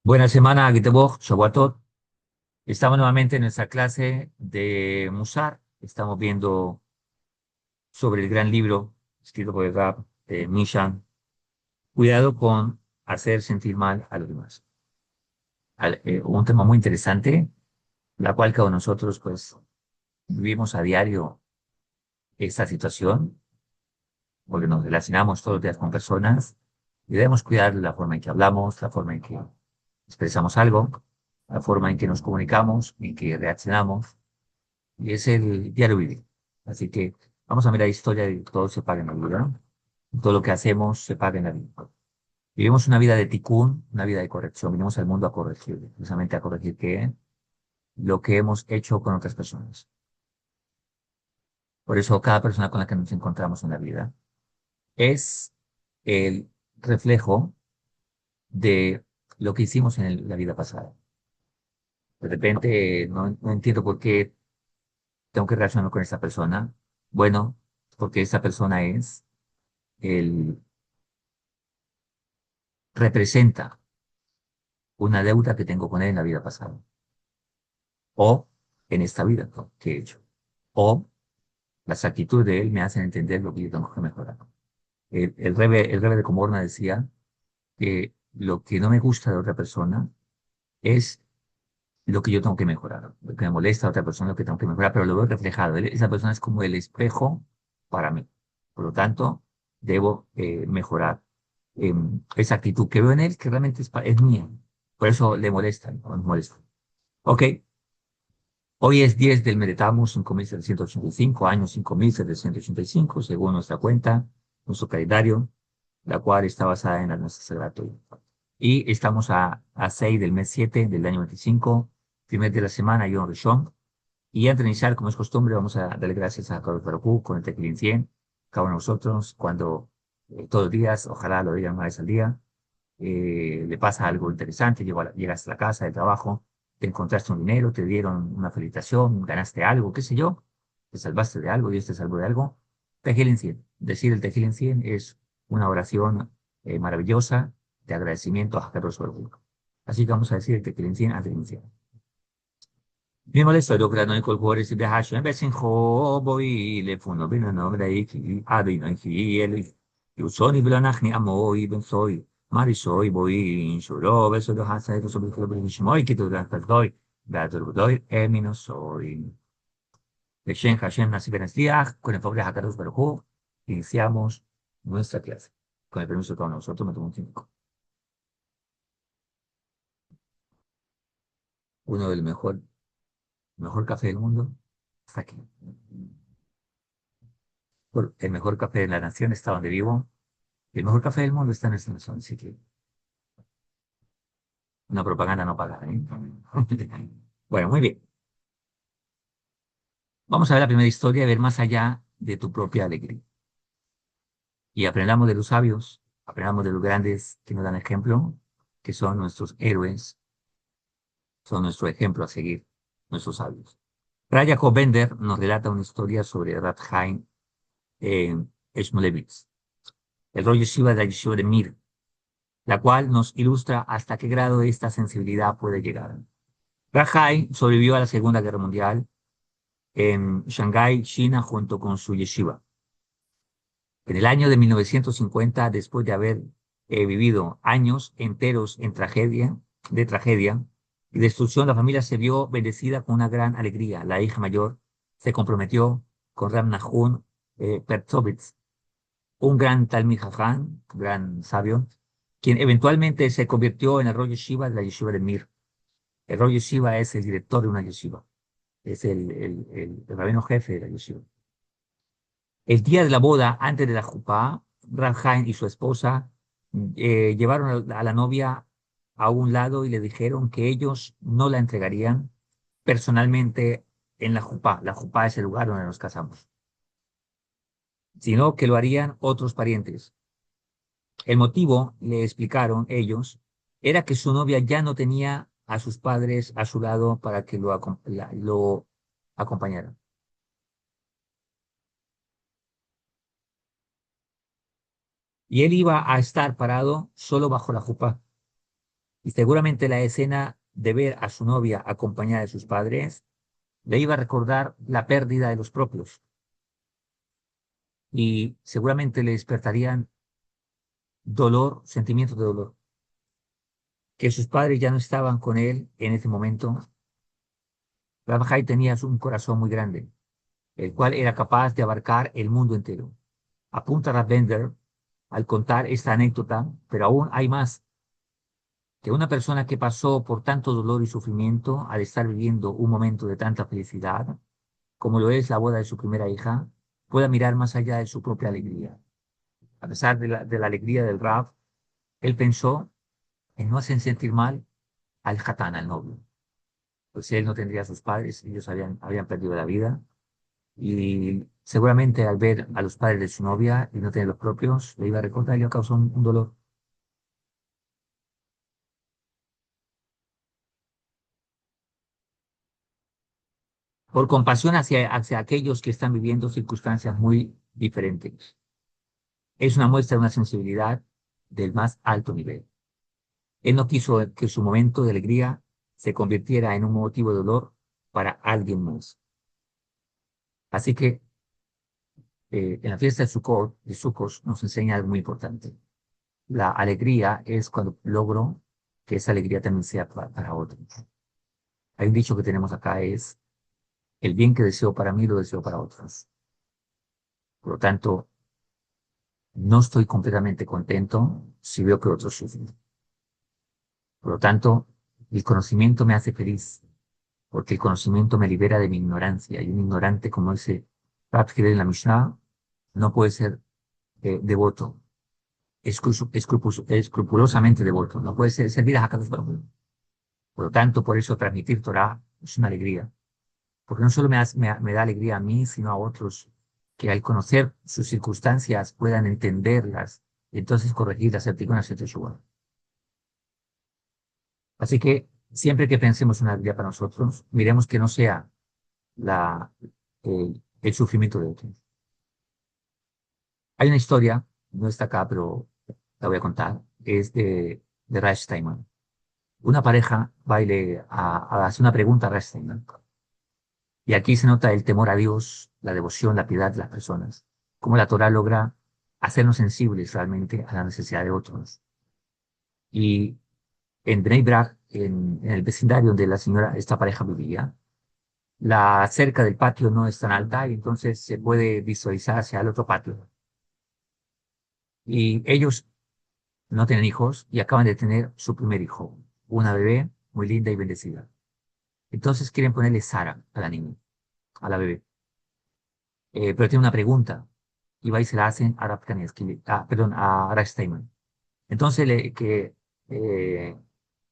Buena semana, Giteboch, Shavuot. Estamos nuevamente en nuestra clase de Musar. Estamos viendo sobre el gran libro escrito por el Rab Mishan. Cuidado con hacer sentir mal a los demás. Un tema muy interesante, la cual cada uno de nosotros pues vivimos a diario esta situación, porque nos relacionamos todos los días con personas y debemos cuidar la forma en que hablamos, la forma en que expresamos algo, la forma en que nos comunicamos, en que reaccionamos. Y es el diario vivir. Así que vamos a mirar la historia de todo se paga en la vida, ¿no? Todo lo que hacemos se paga en la vida. Vivimos una vida de ticún, una vida de corrección. Venimos al mundo a corregir, precisamente a corregir qué lo que hemos hecho con otras personas. Por eso cada persona con la que nos encontramos en la vida es el reflejo de lo que hicimos en la vida pasada. De repente no entiendo por qué tengo que relacionarme con esta persona. Bueno, porque esta persona es el representa una deuda que tengo con él en la vida pasada o en esta vida, ¿no?, que he hecho. O las actitudes de él me hacen entender lo que yo tengo que mejorar. El Rebe de Comorna decía que lo que no me gusta de otra persona es lo que yo tengo que mejorar. Lo que me molesta a otra persona, lo que tengo que mejorar, pero lo veo reflejado. Esa persona es como el espejo para mí. Por lo tanto, debo mejorar esa actitud que veo en él, que realmente es mía. Por eso le molesta, ¿no? Me molesta. Ok, hoy es 10 del Meretamos, 5785, año 5785, según nuestra cuenta, nuestro calendario, la cual está basada en la nuestra Sagrada Torá. Y estamos a 6 del mes 7 del año 25, primer día de la semana, Yom Rishon. Y antes de iniciar, como es costumbre, vamos a darle gracias a Kadosh Baruj Hu con el Tefilín 100, cada uno de nosotros, cuando todos los días, ojalá lo digan una vez al día, le pasa algo interesante, llegas a la casa de trabajo, te encontraste un dinero, te dieron una felicitación, ganaste algo, qué sé yo, te salvaste de algo, Dios te salvó de algo. Tejil 100. Decir el Tejil 100 es una oración maravillosa de agradecimiento a Kadosh Baruj Hu. Así que vamos a decir el Tejil 100 antes de iniciar. Mi molesto lo que no hay colores de hash en vez en hobo y le funo bien no me dai ki adi no ki el yo soy blanachni amoy ben soy mari soy voy in shuro beso de hasa eso sobre lo que shmoy que tú das doy da todo doy no soy de Shen Hashem nasi ben Asliach con el favor de Hakadosh Baruj Hu iniciamos nuestra clase con el permiso de todos nosotros me tomo un tiempo. Uno del mejor café del mundo está aquí. El mejor café de la nación está donde vivo. El mejor café del mundo está en esta nación. Así que una propaganda no pagada, ¿eh? Bueno, muy bien. Vamos a ver la primera historia y ver más allá de tu propia alegría. Y aprendamos de los sabios, aprendamos de los grandes que nos dan ejemplo, que son nuestros héroes, son nuestro ejemplo a seguir, nuestros sabios. Raya Bender nos relata una historia sobre Rat Chaim Shmulevitz, el rollo Shiva de la Yeshiva de Mir, la cual nos ilustra hasta qué grado esta sensibilidad puede llegar. Rajai sobrevivió a la Segunda Guerra Mundial en Shanghái, China, junto con su yeshiva. En el año de 1950, después de haber vivido años enteros de tragedia y destrucción, la familia se vio bendecida con una gran alegría. La hija mayor se comprometió con Ram Nahum Pertzovitz, un gran Talmid Jajam, gran sabio, quien eventualmente se convirtió en el Rosh Yeshiva de la yeshiva de Mir. El Rosh Yeshiva es el director de una yeshiva, es el rabino jefe de la yeshiva. El día de la boda, antes de la jupá, Rav Chaim y su esposa llevaron a la novia a un lado y le dijeron que ellos no la entregarían personalmente en la jupá. La jupá es el lugar donde nos casamos, sino que lo harían otros parientes. El motivo, le explicaron ellos, era que su novia ya no tenía a sus padres a su lado para que lo acompañaran. Y él iba a estar parado solo bajo la jupá. Y seguramente la escena de ver a su novia acompañada de sus padres le iba a recordar la pérdida de los propios y seguramente le despertarían dolor, sentimientos de dolor, que sus padres ya no estaban con él en ese momento. Rabhai tenía un corazón muy grande, el cual era capaz de abarcar el mundo entero. Apunta Bender al contar esta anécdota, pero aún hay más, que una persona que pasó por tanto dolor y sufrimiento al estar viviendo un momento de tanta felicidad, como lo es la boda de su primera hija, pueda mirar más allá de su propia alegría. A pesar de la alegría del Rab, él pensó en no hacer sentir mal al Hatán, al novio. Pues él no tendría a sus padres, ellos habían perdido la vida. Y seguramente al ver a los padres de su novia y no tener los propios, le iba a recordar y le causó un dolor. Por compasión hacia aquellos que están viviendo circunstancias muy diferentes. Es una muestra de una sensibilidad del más alto nivel. Él no quiso que su momento de alegría se convirtiera en un motivo de dolor para alguien más. Así que en la fiesta de Sukkot nos enseña algo muy importante. La alegría es cuando logro que esa alegría también sea para otros. Hay un dicho que tenemos acá es, el bien que deseo para mí lo deseo para otros. Por lo tanto, no estoy completamente contento si veo que otros sufren. Por lo tanto, el conocimiento me hace feliz, porque el conocimiento me libera de mi ignorancia. Y un ignorante, como dice Rab Hillel en la Mishnah, no puede ser devoto, escrupulosamente devoto, no puede servir a Hakadosh Baruj Hu. Por lo tanto, por eso transmitir Torah es una alegría, porque no solo me da alegría a mí, sino a otros, que al conocer sus circunstancias puedan entenderlas y entonces corregirlas, hacer una Teshuvah. Así que siempre que pensemos una alegría para nosotros, miremos que no sea el sufrimiento de otros. Hay una historia, no está acá, pero la voy a contar, es de Reich Steinman. Una pareja va y le hace una pregunta a Reich Steinman. Y aquí se nota el temor a Dios, la devoción, la piedad de las personas. Cómo la Torah logra hacernos sensibles realmente a la necesidad de otros. Y en Bnei Brak, en el vecindario donde esta pareja vivía, la cerca del patio no es tan alta y entonces se puede visualizar hacia el otro patio. Y ellos no tienen hijos y acaban de tener su primer hijo, una bebé muy linda y bendecida. Entonces quieren ponerle Sara a la niña, a la bebé. Pero tiene una pregunta y va y se la hacen a Rav Kanievski, perdón, a Rav Steinman. Entonces, eh,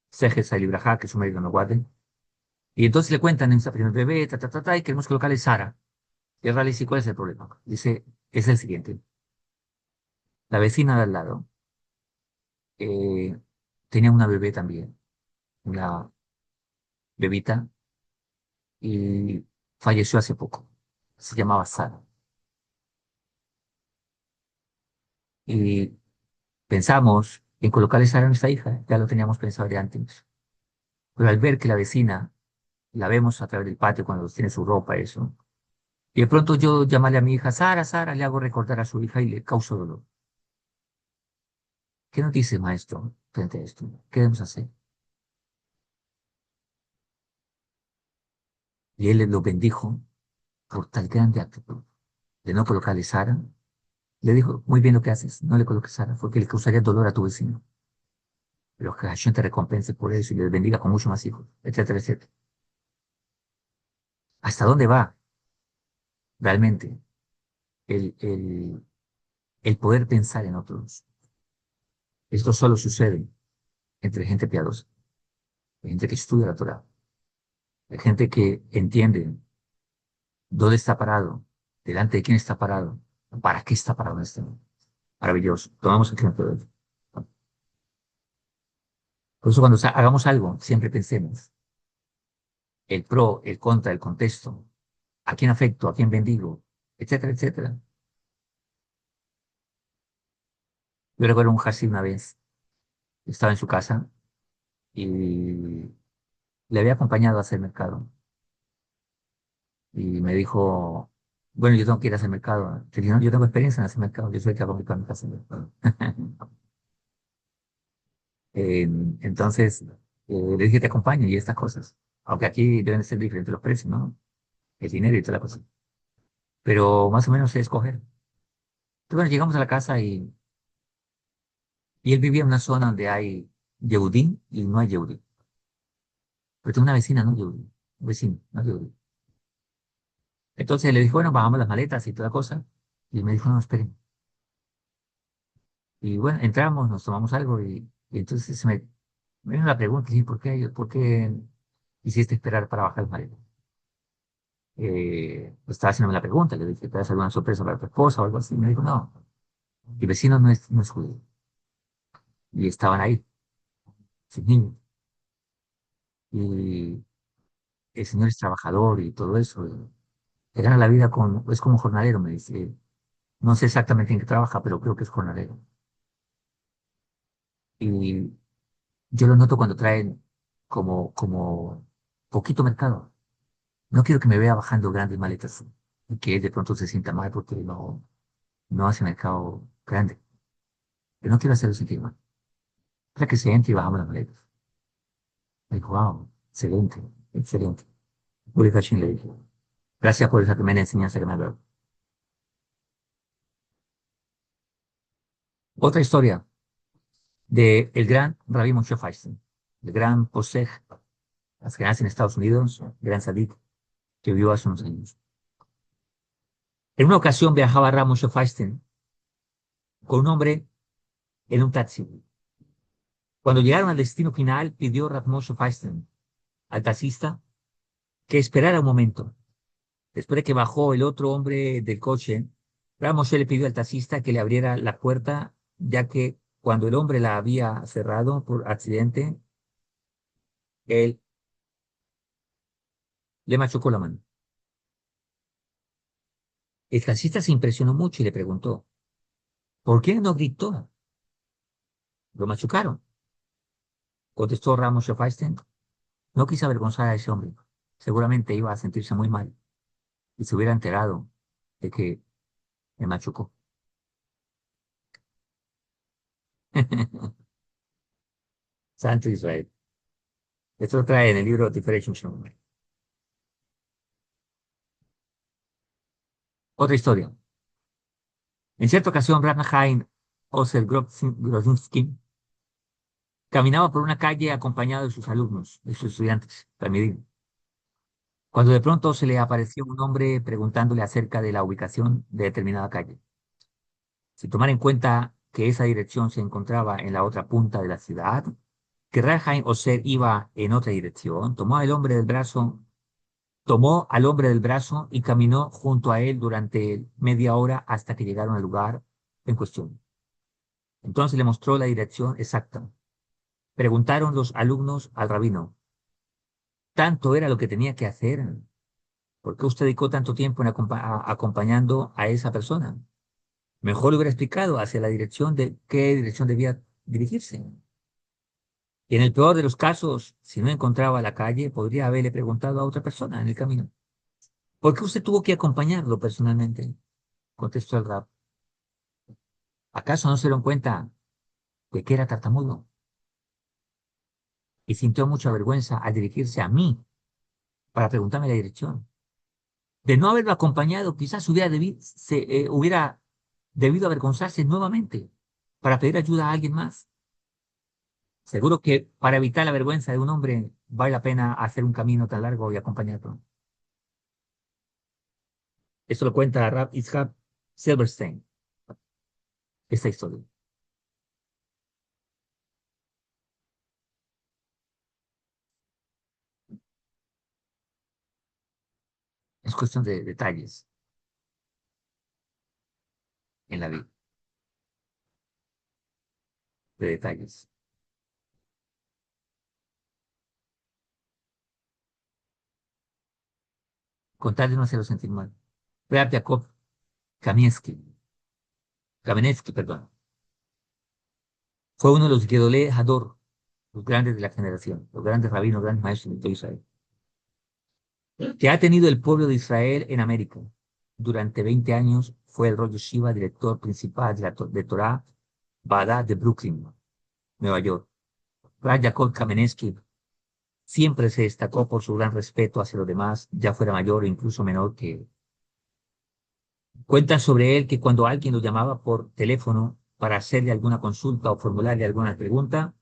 Sejes a Libraja, que su marido no guarde, y entonces le cuentan en esa primer bebé, y queremos colocarle Sara. Y Rav le dice, ¿cuál es el problema? Dice, es el siguiente. La vecina de al lado eh, tenía una bebé también, una bebita, y falleció hace poco. Se llamaba Sara. Y pensamos en colocarle Sara a nuestra hija, ya lo teníamos pensado de antes. Pero al ver que la vecina la vemos a través del patio cuando tiene su ropa, eso. Y de pronto yo llamarle a mi hija, Sara, Sara, le hago recordar a su hija y le causo dolor. ¿Qué nos dice, maestro, frente a esto? ¿Qué debemos hacer? Y él lo bendijo por tal grande acto de no colocarle Sara. Le dijo, muy bien lo que haces, no le coloques Sara, porque le causaría dolor a tu vecino. Pero que Hashem te recompense por eso y le bendiga con mucho más hijos, etcétera, etcétera. ¿Hasta dónde va realmente el, el, el poder pensar en otros? Esto solo sucede entre gente piadosa, gente que estudia la Torah, gente que entiende dónde está parado, delante de quién está parado, para qué está parado en este mundo. Maravilloso. Tomamos el ejemplo de él. Por eso cuando hagamos algo, siempre pensemos el pro, el contra, el contexto, a quién afecto, a quién bendigo, etcétera, etcétera. Yo recuerdo un Hasid una vez, estaba en su casa y le había acompañado a hacer mercado. Y me dijo, bueno, yo tengo que ir a hacer mercado. Le dije, no, yo tengo experiencia en hacer mercado, yo soy el que hago mi pan en casa. Entonces, le dije, te acompaño y estas cosas. Aunque aquí deben ser diferentes los precios, ¿no? El dinero y toda la cosa. Pero más o menos sé escoger. Entonces, bueno, llegamos a la casa y él vivía en una zona donde hay Yehudí y no hay Yehudí. Pero tengo una vecina, no Yehudí. Un vecino, no Yehudí. Entonces le dijo, bueno, bajamos las maletas y toda cosa. Y me dijo, no, esperen. Y bueno, entramos, nos tomamos algo y entonces me vino la pregunta, ¿sí? Por qué hiciste esperar para bajar las maletas? Pues estaba haciéndome la pregunta, le dije, ¿te das alguna sorpresa para tu esposa o algo así? Y me dijo, no, mi vecino no es judío. Y estaban ahí, sin niños. Y el señor es trabajador y todo eso. Y gana la vida es como jornalero, me dice. No sé exactamente en qué trabaja, pero creo que es jornalero. Y yo lo noto cuando traen como poquito mercado. No quiero que me vea bajando grandes maletas y que él de pronto se sienta mal porque no hace mercado grande. Yo no quiero hacerlo sentir mal. O sea que se entre y bajamos las maletas. Me dijo, wow, excelente, excelente. Uri Hashim le dije, gracias por esa primera enseñanza que me ha dado. Otra historia de el gran Rabbi Moshe Feinstein, el gran Posej, que nace en Estados Unidos, gran Sadik, que vivió hace unos años. En una ocasión viajaba Rabbi Moshe Feinstein con un hombre en un taxi. Cuando llegaron al destino final, pidió Rabbi Moshe Feinstein al taxista que esperara un momento. Después de que bajó el otro hombre del coche, Rabbi Moshe le pidió al taxista que le abriera la puerta, ya que cuando el hombre la había cerrado por accidente, él le machucó la mano. El taxista se impresionó mucho y le preguntó, ¿por qué no gritó? Lo machucaron. Contestó Ramos Feinstein. No quise avergonzar a ese hombre. Seguramente iba a sentirse muy mal y se hubiera enterado de que me machucó. Santo Israel. Esto lo trae en el libro Differentiation. Otra historia. En cierta ocasión, Rab Chaim Ozer Grozinski caminaba por una calle acompañado de sus alumnos, de sus estudiantes, talmidim, cuando de pronto se le apareció un hombre preguntándole acerca de la ubicación de determinada calle. Sin tomar en cuenta que esa dirección se encontraba en la otra punta de la ciudad, que Rahaim Oser iba en otra dirección, tomó al hombre del brazo y caminó junto a él durante media hora hasta que llegaron al lugar en cuestión. Entonces le mostró la dirección exacta. Preguntaron los alumnos al rabino, ¿tanto era lo que tenía que hacer? ¿Por qué usted dedicó tanto tiempo en acompañando a esa persona? Mejor le hubiera explicado hacia la dirección de qué dirección debía dirigirse. Y en el peor de los casos, si no encontraba la calle, podría haberle preguntado a otra persona en el camino. ¿Por qué usted tuvo que acompañarlo personalmente? Contestó el rab. ¿Acaso no se dieron cuenta de que era tartamudo? Y sintió mucha vergüenza al dirigirse a mí para preguntarme la dirección. De no haberlo acompañado, quizás hubiera debido avergonzarse nuevamente para pedir ayuda a alguien más. Seguro que para evitar la vergüenza de un hombre vale la pena hacer un camino tan largo y acompañarlo. Esto lo cuenta Rab Itzhak Silverstein, esta historia. Es cuestión de detalles en la vida, de detalles. Contarle no hacerlo sentir mal. Rab Jacob Kamiensky, Kamenetsky, perdón, fue uno de los Gedolé Hador, los grandes de la generación, los grandes rabinos, grandes maestros de todo Israel, que ha tenido el pueblo de Israel en América. Durante 20 años fue el Rosh Yeshiva, director principal de Torah Bada de Brooklyn, Nueva York. Rav Yaakov Kamenetsky siempre se destacó por su gran respeto hacia los demás, ya fuera mayor o incluso menor que él. Cuentan sobre él que cuando alguien lo llamaba por teléfono para hacerle alguna consulta o formularle alguna pregunta,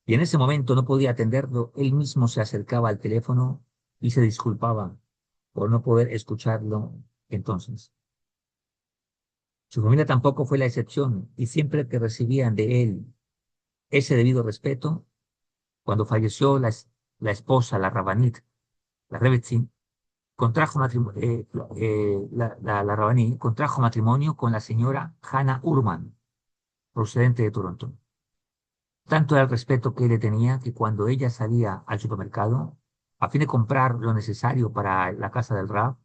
y en ese momento no podía atenderlo, él mismo se acercaba al teléfono y se disculpaba por no poder escucharlo entonces. Su familia tampoco fue la excepción, y siempre que recibían de él ese debido respeto, cuando falleció la esposa, la Rabanit, la Rebbetzin, contrajo matrimonio, la Rabaní contrajo matrimonio con la señora Hannah Urman, procedente de Toronto. Tanto era el respeto que él le tenía que cuando ella salía al supermercado, a fin de comprar lo necesario para la casa del Rab,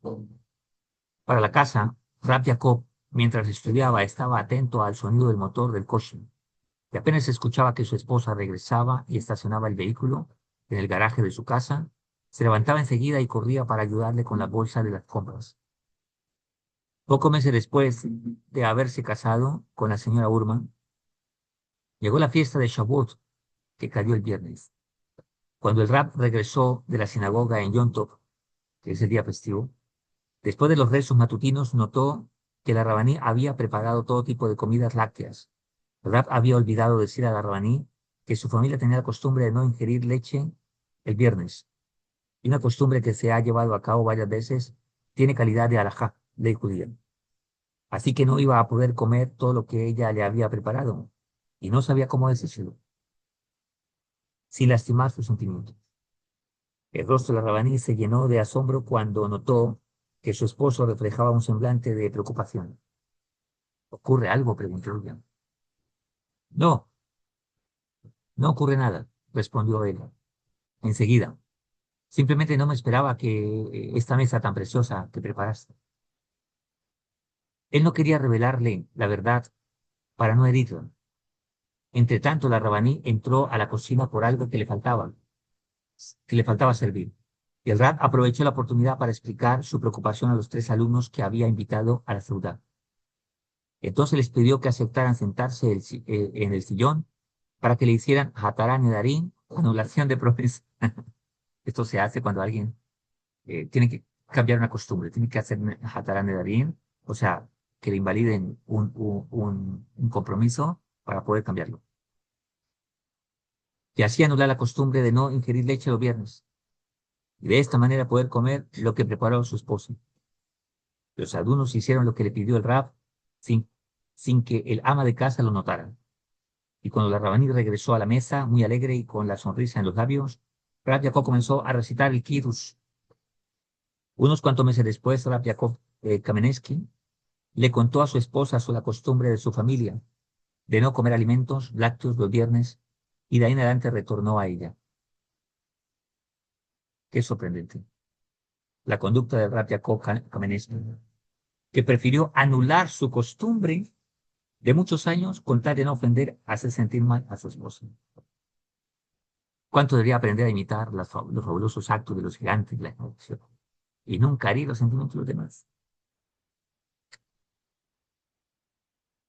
para la casa, Rab Jacob, mientras estudiaba, estaba atento al sonido del motor del coche, y apenas escuchaba que su esposa regresaba y estacionaba el vehículo en el garaje de su casa, se levantaba enseguida y corría para ayudarle con la bolsa de las compras. Pocos meses después de haberse casado con la señora Urman, llegó la fiesta de Shavuot, que cayó el viernes. Cuando el Rab regresó de la sinagoga en Yom Tov, que es el día festivo, después de los rezos matutinos, notó que la Rabaní había preparado todo tipo de comidas lácteas. El Rab había olvidado decir a la Rabaní que su familia tenía la costumbre de no ingerir leche el viernes, y una costumbre que se ha llevado a cabo varias veces tiene calidad de alajá, ley judía. Así que no iba a poder comer todo lo que ella le había preparado, y no sabía cómo decírselo, sin lastimar sus sentimientos. El rostro de la Rabaní se llenó de asombro cuando notó que su esposo reflejaba un semblante de preocupación. ¿Ocurre algo?, preguntó ella. No, no ocurre nada, respondió él. Enseguida, simplemente no me esperaba que esta mesa tan preciosa que preparaste. Él no quería revelarle la verdad para no herirla. Entre tanto, la Rabaní entró a la cocina por algo que le faltaba servir. Y el Rab aprovechó la oportunidad para explicar su preocupación a los 3 alumnos que había invitado a la ciudad. Entonces les pidió que aceptaran sentarse en el sillón para que le hicieran Hatarán Nedarim, anulación de promesa. Esto se hace cuando alguien tiene que cambiar una costumbre, tiene que hacer Hatarán Nedarim, o sea, que le invaliden un compromiso para poder cambiarlo. Y así anular la costumbre de no ingerir leche los viernes, y de esta manera poder comer lo que preparó su esposo. Los alumnos hicieron lo que le pidió el Rab sin, sin que el ama de casa lo notara. Y cuando la Rabaní regresó a la mesa, muy alegre y con la sonrisa en los labios, Rab Jacob comenzó a recitar el Kiddush. Unos cuantos meses después, Rab Jacob Kamenetsky le contó a su esposa sobre la costumbre de su familia de no comer alimentos lácteos los viernes, y de ahí en adelante retornó a ella. Qué sorprendente. La conducta de Rab Jacob Kamenetsky, que prefirió anular su costumbre de muchos años con tal de no ofender, hacer sentir mal a su esposa. ¿Cuánto debería aprender a imitar los fabulosos actos de los gigantes de la evolución y nunca herir los sentimientos de los demás?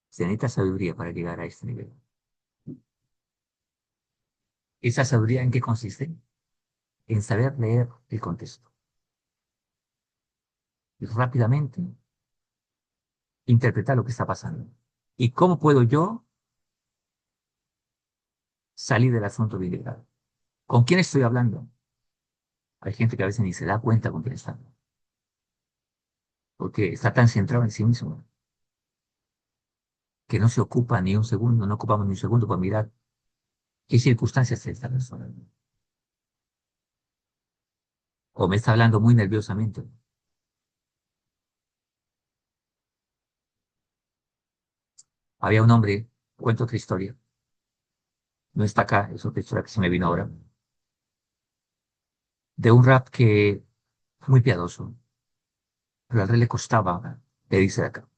Se necesita sabiduría para llegar a este nivel. ¿Esa sabiduría en qué consiste? En saber leer el contexto y rápidamente interpretar lo que está pasando. ¿Y cómo puedo yo salir del asunto bilateral? ¿Con quién estoy hablando? Hay gente que a veces ni se da cuenta con quién está hablando, porque está tan centrado en sí mismo que no se ocupa ni un segundo, no ocupamos ni un segundo para mirar qué circunstancias está esta persona. O me está hablando muy nerviosamente. Había un hombre, cuento otra historia, no está acá, es otra historia que se me vino ahora, de un rap que muy piadoso, pero al rey le costaba pedirse de acá,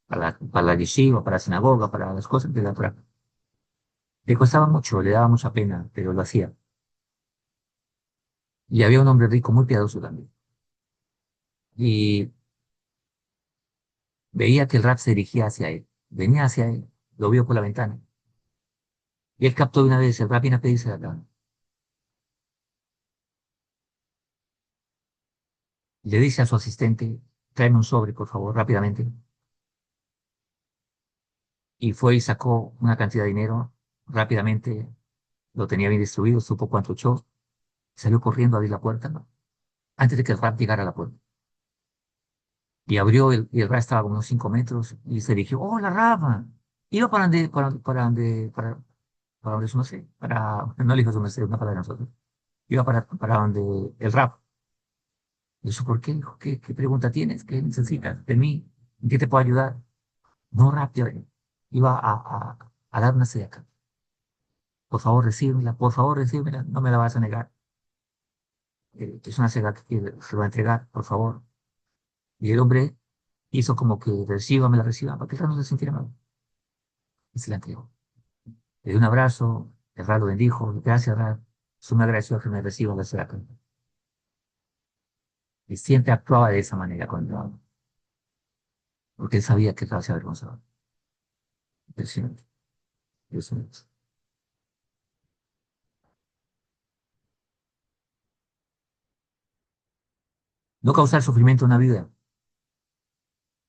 para la yeshiva, para la sinagoga, para las cosas de la Torah. Le costaba mucho, le daba mucha pena, pero lo hacía. Y había un hombre rico muy piadoso también. Y veía que el rap se dirigía hacia él. Venía hacia él. Lo vio por la ventana. Y él captó de una vez el rap viene a pedirse la cama. Le dice a su asistente, tráeme un sobre, por favor, rápidamente. Y fue y sacó una cantidad de dinero rápidamente. Lo tenía bien distribuido, supo cuánto echó. Salió corriendo a abrir la puerta, ¿no? Antes de que el rap llegara a la puerta. Y abrió, y el rap estaba como unos 5 metros y se dirigió, ¡hola, Rafa! Iba para donde su merced, no le dijo su merced, una palabra de nosotros. Iba para donde el rap. Y eso, ¿por qué? Dijo, ¿qué pregunta tienes? ¿Qué necesitas de mí? ¿En qué te puedo ayudar? No, rap, iba a dar una seca. Por favor, recíbemela, no me la vas a negar. Es una seca que se va a entregar, por favor. Y el hombre hizo como que reciba, para que el rap no se sintiera mal. Y se la entregó. Le dio un abrazo, el rap lo bendijo, gracias, rap. Es un agradecido que me reciba la seca. Y siempre actuaba de esa manera con el rap, porque él sabía que el rap se avergonzaba. Impresionante, impresionante. No causar sufrimiento en la vida,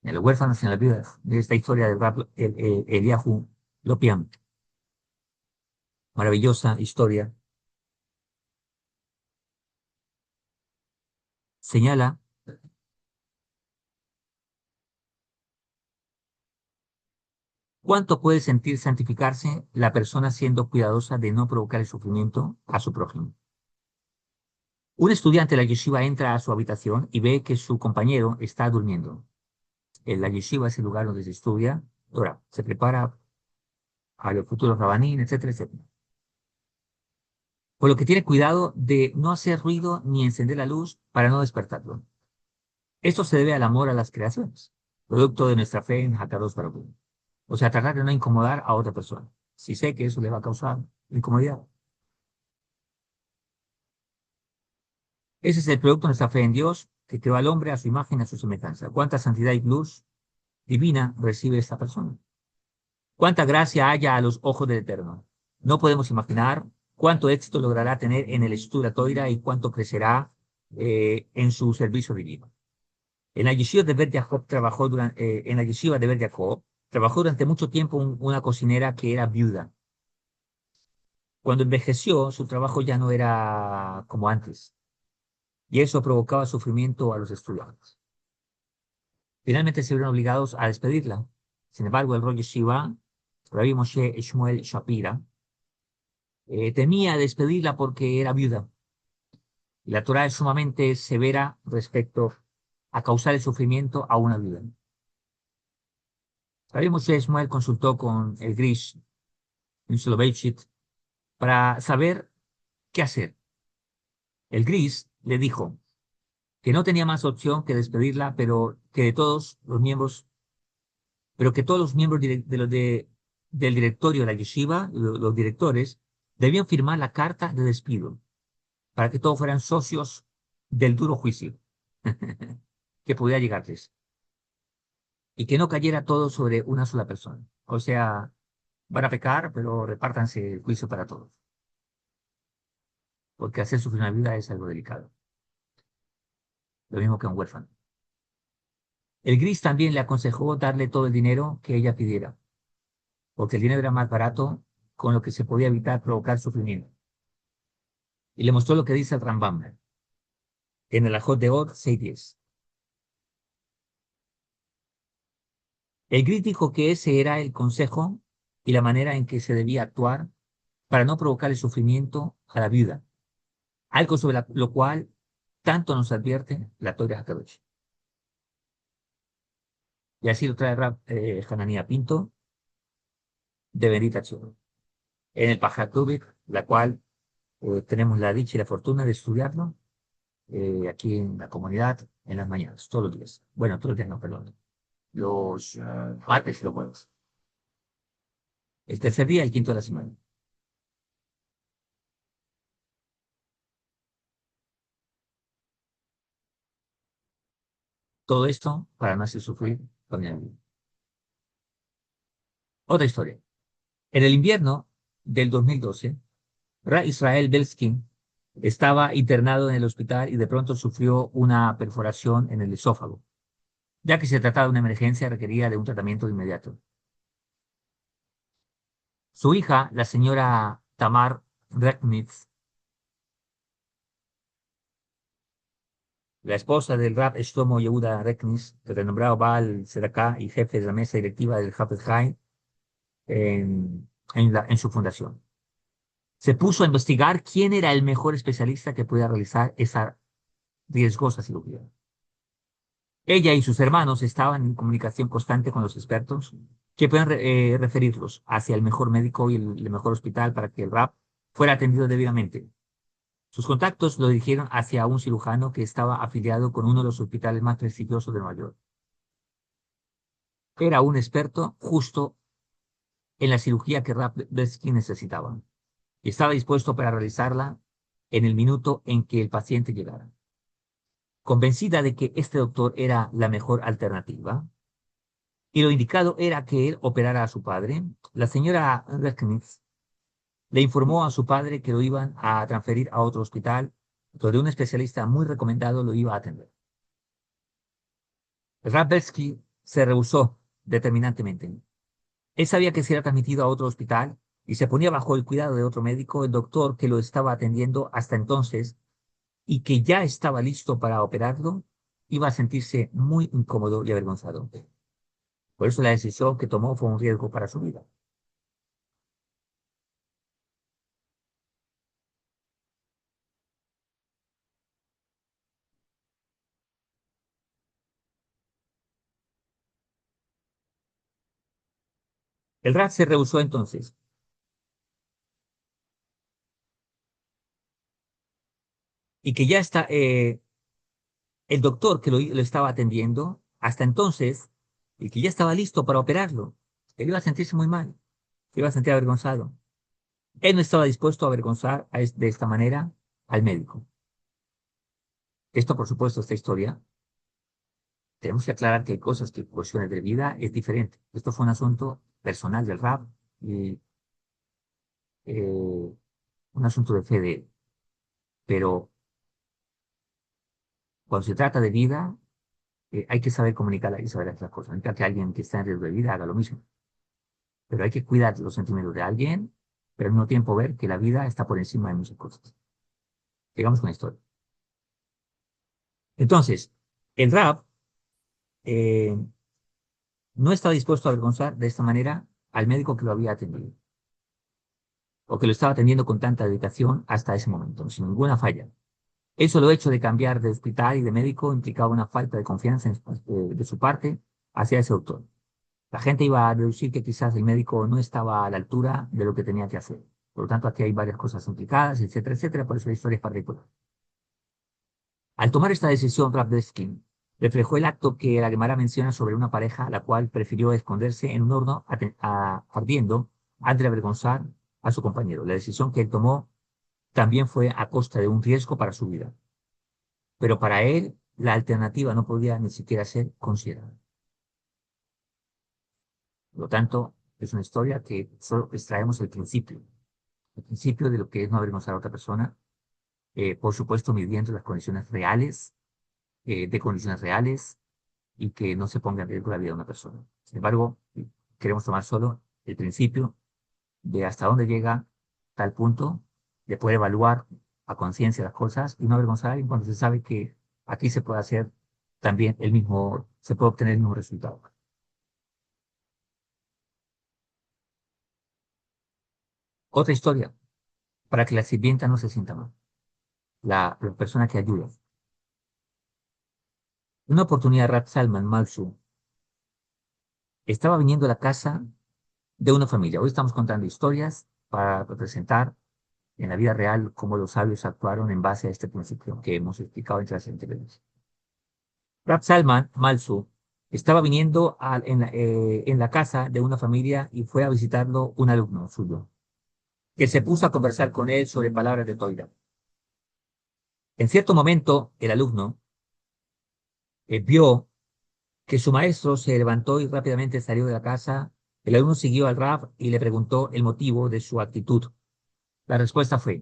en los huérfanos y en las viudas. De esta historia del rap, Eliahu Lopian, maravillosa historia, señala cuánto puede sentir santificarse la persona siendo cuidadosa de no provocar el sufrimiento a su prójimo. Un estudiante de la yeshiva entra a su habitación y ve que su compañero está durmiendo. En la yeshiva es el lugar donde se estudia Torah, se prepara a los futuros rabanín, etcétera, etcétera. Por lo que tiene cuidado de no hacer ruido ni encender la luz para no despertarlo. Esto se debe al amor a las creaciones, producto de nuestra fe en Hakadosh Baruj Hu. O sea, tratar de no incomodar a otra persona. Si sé que eso le va a causar incomodidad. Ese es el producto de nuestra fe en Dios, que creó al hombre a su imagen y a su semejanza. ¿Cuánta santidad y luz divina recibe esta persona? ¿Cuánta gracia haya a los ojos del Eterno? No podemos imaginar cuánto éxito logrará tener en el estudio Toira y cuánto crecerá en su servicio divino. En la yeshiva de Bet Jacob en la yeshiva de Bet Jacob trabajó durante mucho tiempo una cocinera que era viuda. Cuando envejeció, su trabajo ya no era como antes, y eso provocaba sufrimiento a los estudiantes. Finalmente se vieron obligados a despedirla. Sin embargo, el Rosh Yeshiva, Rabbi Moshe Shmuel Shapira, temía despedirla porque era viuda. Y la Torah es sumamente severa respecto a causar el sufrimiento a una viuda. Rabbi Moshe Shmuel consultó con el Grish, en Soloveitchik, para saber qué hacer. El Gris le dijo que no tenía más opción que despedirla, pero que todos los miembros del directorio de la yeshiva, los directores, debían firmar la carta de despido para que todos fueran socios del duro juicio que pudiera llegarles y que no cayera todo sobre una sola persona. O sea, van a pecar, pero repártanse el juicio para todos, porque hacer sufrir una vida es algo delicado, lo mismo que un huérfano. El Gris también le aconsejó darle todo el dinero que ella pidiera, porque el dinero era más barato, con lo que se podía evitar provocar sufrimiento. Y le mostró lo que dice el Rambam en el Ajot de Od 6:10. El Gris dijo que ese era el consejo y la manera en que se debía actuar para no provocar el sufrimiento a la viuda, algo sobre lo cual tanto nos advierte la Torah HaKadosh. Y así lo trae Hananía Pinto de Bendita Acción. En el Pajatubit, la cual tenemos la dicha y la fortuna de estudiarlo aquí en la comunidad en las mañanas, todos los días. Bueno, todos los días no, perdón. Los martes y los jueves. El tercer día, el quinto de la semana. Todo esto para no hacer sufrir con el niño. Otra historia. En el invierno del 2012, Ra Israel Belskin estaba internado en el hospital y de pronto sufrió una perforación en el esófago. Ya que se trataba de una emergencia, requería de un tratamiento de inmediato. Su hija, la señora Tamar Recknitz, la esposa del Rab Shlomo Yehuda Recknitz, el renombrado Baal Sedaká y jefe de la mesa directiva del Hafez Haim en su fundación, se puso a investigar quién era el mejor especialista que podía realizar esa riesgosa cirugía. Ella y sus hermanos estaban en comunicación constante con los expertos que pueden referirlos hacia el mejor médico y el mejor hospital para que el Rab fuera atendido debidamente. Sus contactos lo dirigieron hacia un cirujano que estaba afiliado con uno de los hospitales más prestigiosos de Nueva York. Era un experto justo en la cirugía que Rab Belsky necesitaba y estaba dispuesto para realizarla en el minuto en que el paciente llegara. Convencida de que este doctor era la mejor alternativa y lo indicado era que él operara a su padre, la señora Recknitz le informó a su padre que lo iban a transferir a otro hospital donde un especialista muy recomendado lo iba a atender. Rabelsky se rehusó determinantemente. Él sabía que si era transmitido a otro hospital y se ponía bajo el cuidado de otro médico, el doctor que lo estaba atendiendo hasta entonces y que ya estaba listo para operarlo, iba a sentirse muy incómodo y avergonzado. Por eso la decisión que tomó fue un riesgo para su vida. El Rab se rehusó entonces y que ya está, el doctor que lo estaba atendiendo hasta entonces y que ya estaba listo para operarlo, él iba a sentirse muy mal, se iba a sentir avergonzado. Él no estaba dispuesto a avergonzar de esta manera al médico. Esto, por supuesto, esta historia, tenemos que aclarar que hay cosas que cuestiones de vida es diferente. Esto fue un asunto personal del Rab y un asunto de fe de él. Pero cuando se trata de vida, hay que saber comunicar, hay que saber hacer las cosas. No que alguien que está en riesgo de vida haga lo mismo. Pero hay que cuidar los sentimientos de alguien, pero al mismo tiempo ver que la vida está por encima de muchas cosas. Llegamos con la historia. Entonces, el Rab eh, no estaba dispuesto a avergonzar de esta manera al médico que lo había atendido, o que lo estaba atendiendo con tanta dedicación hasta ese momento, sin ninguna falla. El solo hecho de cambiar de hospital y de médico implicaba una falta de confianza de su parte hacia ese doctor. La gente iba a deducir que quizás el médico no estaba a la altura de lo que tenía que hacer. Por lo tanto, aquí hay varias cosas implicadas, etcétera, etcétera, por eso la historia es particular. Al tomar esta decisión, Rabdeskin reflejó el acto que la Gemara menciona sobre una pareja la cual prefirió esconderse en un horno ardiendo antes de avergonzar a su compañero. La decisión que él tomó también fue a costa de un riesgo para su vida, pero para él la alternativa no podía ni siquiera ser considerada. Por lo tanto, es una historia que solo extraemos el principio de lo que es no avergonzar a otra persona, por supuesto midiendo las condiciones reales, de condiciones reales, y que no se ponga en riesgo la vida de una persona. Sin embargo, queremos tomar solo el principio de hasta dónde llega tal punto de poder evaluar a conciencia las cosas y no avergonzar a alguien cuando se sabe que aquí se puede hacer también el mismo, se puede obtener el mismo resultado. Otra historia, para que la sirvienta no se sienta mal, la persona que ayuda. Una oportunidad, Rab Salman Malsu estaba viniendo a la casa de una familia. Hoy estamos contando historias para representar en la vida real cómo los sabios actuaron en base a este principio que hemos explicado en clases anteriores. Rab Salman Malsu estaba viniendo en la casa de una familia y fue a visitarlo un alumno suyo, que se puso a conversar con él sobre palabras de Torah. En cierto momento, el alumno vio que su maestro se levantó y rápidamente salió de la casa. El alumno siguió al Rab y le preguntó el motivo de su actitud. La respuesta fue: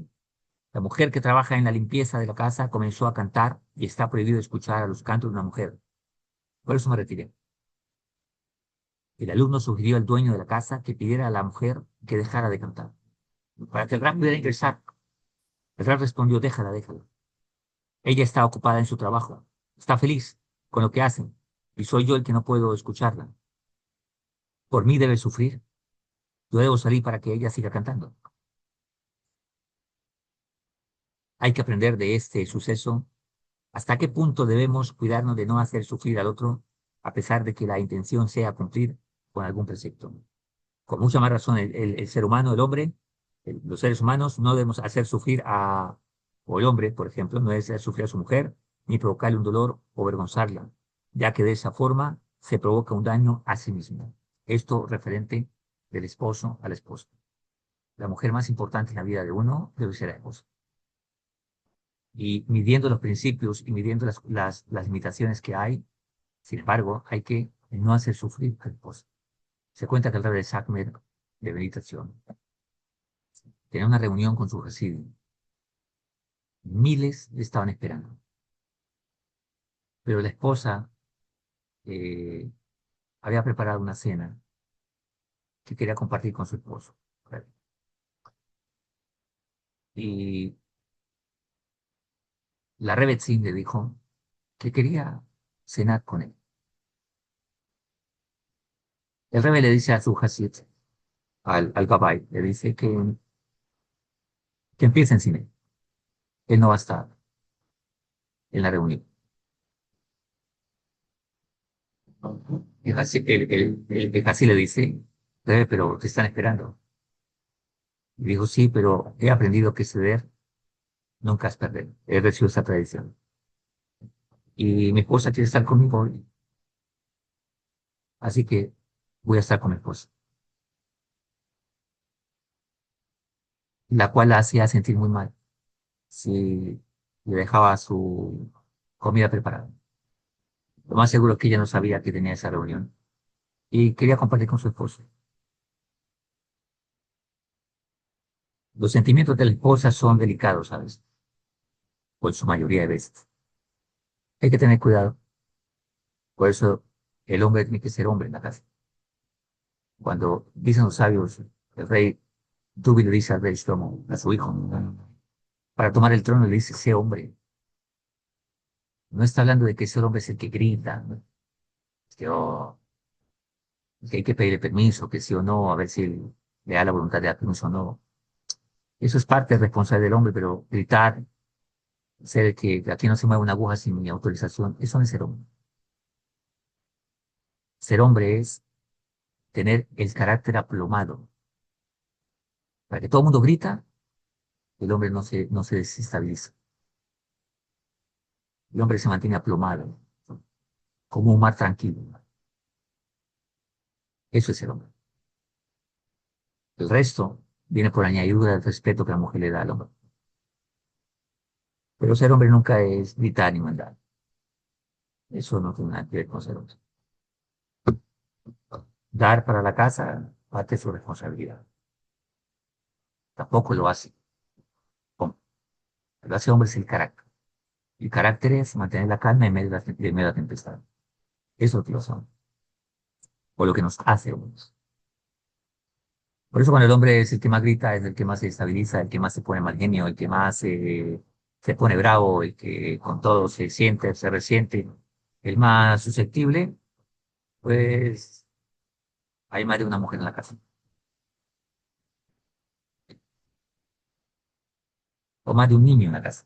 la mujer que trabaja en la limpieza de la casa comenzó a cantar y está prohibido escuchar a los cantos de una mujer. Por eso me retiré. El alumno sugirió al dueño de la casa que pidiera a la mujer que dejara de cantar, para que el Rab pudiera ingresar. El Rab respondió: déjala, déjala. Ella está ocupada en su trabajo, está feliz con lo que hacen, y soy yo el que no puedo escucharla. Por mí debe sufrir. Yo debo salir para que ella siga cantando. Hay que aprender de este suceso hasta qué punto debemos cuidarnos de no hacer sufrir al otro, a pesar de que la intención sea cumplir con algún precepto. Con mucha más razón, el ser humano, el hombre, los seres humanos no debemos hacer sufrir o el hombre, por ejemplo, no debe hacer sufrir a su mujer, ni provocarle un dolor o avergonzarla, ya que de esa forma se provoca un daño a sí mismo. Esto referente del esposo a la esposa. La mujer más importante en la vida de uno debe ser la esposa. Y midiendo los principios y midiendo las limitaciones que hay, sin embargo, hay que no hacer sufrir a la esposa. Se cuenta que el rey de Sacmer, de meditación, tenía una reunión con su residuo. Miles le estaban esperando. Pero la esposa eh, había preparado una cena que quería compartir con su esposo. Y la Rebetzin le dijo que quería cenar con él. El rebe le dice a su Hasid, al Gabay, le dice que empiecen sin él. Él no va a estar en la reunión. El Hasid le dice: rebe, pero te están esperando. Y dijo: sí, pero he aprendido que ceder nunca es perder. He recibido esa tradición. Y mi esposa quiere estar conmigo hoy, así que voy a estar con mi esposa, la cual la hacía sentir muy mal si le dejaba su comida preparada. Lo más seguro es que ella no sabía que tenía esa reunión y quería compartir con su esposo. Los sentimientos de la esposa son delicados, ¿sabes? Por su mayoría de veces. Hay que tener cuidado. Por eso el hombre tiene que ser hombre en la casa. Cuando dicen los sabios, el rey Tubi le dice al rey Shlomo, a su hijo, para tomar el trono le dice: sé hombre. No está hablando de que ese hombre es el que grita, ¿no? Que, oh, que hay que pedirle permiso, que sí o no, a ver si él le da la voluntad de dar permiso o no. Eso es parte de responsabilidad del hombre, pero gritar, ser que aquí no se mueve una aguja sin mi autorización, eso no es ser hombre. Ser hombre es tener el carácter aplomado. Para que todo el mundo grita, el hombre no se desestabiliza. El hombre se mantiene aplomado, como un mar tranquilo. Eso es ser hombre. El resto viene por añadidura del respeto que la mujer le da al hombre. Pero ser hombre nunca es gritar ni mandar. Eso no tiene nada que ver con ser hombre. Dar para la casa parte de su responsabilidad. Tampoco lo hace hombre. Lo hace hombre es el carácter. El carácter es mantener la calma en medio de la tempestad. Eso es lo que lo son. O lo que nos hace hombres. Por eso cuando el hombre es el que más grita, es el que más se estabiliza, el que más se pone mal genio, el que más se pone bravo, el que con todo se siente, se resiente, el más susceptible, pues hay más de una mujer en la casa. O más de un niño en la casa.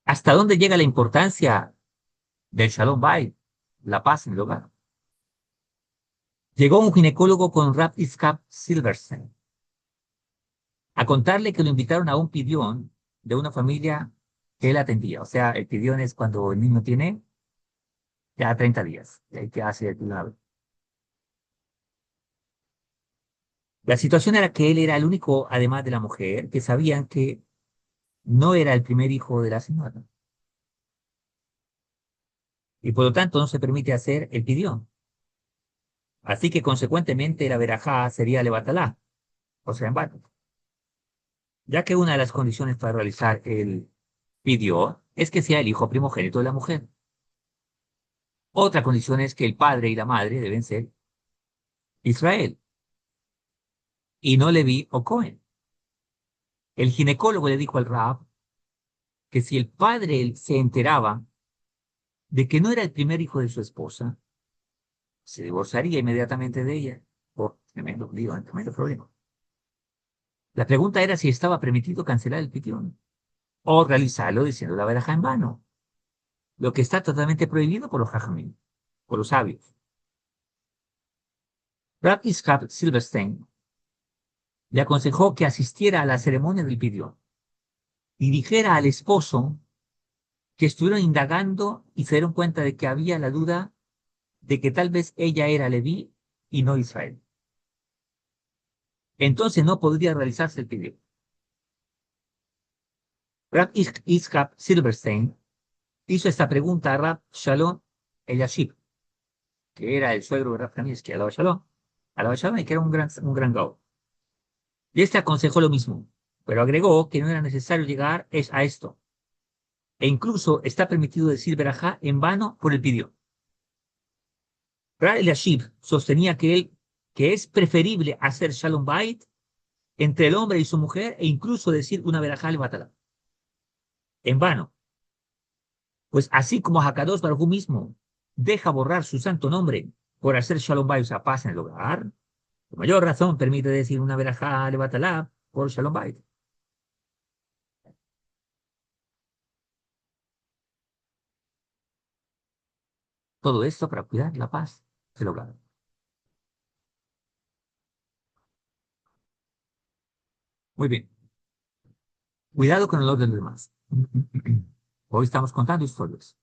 ¿Hasta dónde llega la importancia del Shalom Bay, la paz en el hogar? Llegó un ginecólogo con Rab Iskap Silverstein a contarle que lo invitaron a un pidión de una familia que él atendía. O sea, el pidión es cuando el niño tiene ya 30 días. Y hay que hacer la... La situación era que él era el único, además de la mujer, que sabían que no era el primer hijo de la señora. y por lo tanto no se permite hacer el pidión. Así que consecuentemente la verajá sería levatalá, o sea, en vano. Ya que una de las condiciones para realizar el pidión es que sea el hijo primogénito de la mujer. Otra condición es que el padre y la madre deben ser Israel y no Leví o Cohen. El ginecólogo le dijo al Rab que si el padre se enteraba de que no era el primer hijo de su esposa, se divorciaría inmediatamente de ella. Oh, tremendo lío, tremendo problema. La pregunta era si estaba permitido cancelar el pidión o realizarlo diciendo la verajá en vano, lo que está totalmente prohibido por los jajamim, por los sabios. Rab Ishaq Silverstein le aconsejó que asistiera a la ceremonia del pidión y dijera al esposo que estuvieron indagando y se dieron cuenta de que había la duda de que tal vez ella era Leví y no Israel. Entonces no podría realizarse el pidión. Rab Ishaq Silverstein hizo esta pregunta a Rab Shalom Eliashib, que era el suegro de Rab Kanievski, alaba Shalom, y que era un gran gaón. Y este aconsejó lo mismo, pero agregó que no era necesario llegar a esto. E incluso está permitido decir verajá en vano por el pidión. Rab Eliashib sostenía que es preferible hacer Shalom Bait entre el hombre y su mujer e incluso decir una verajá al batalá. En vano. Pues así como Hakadosh Baruj Hu mismo deja borrar su santo nombre por hacer Shalom Bait, o sea, paz en el hogar, por mayor razón permite decir una verajá al batalá por Shalom Bait. Todo esto para cuidar la paz del hogar. Muy bien. Cuidado con el orden de los demás. Hoy estamos contando historias.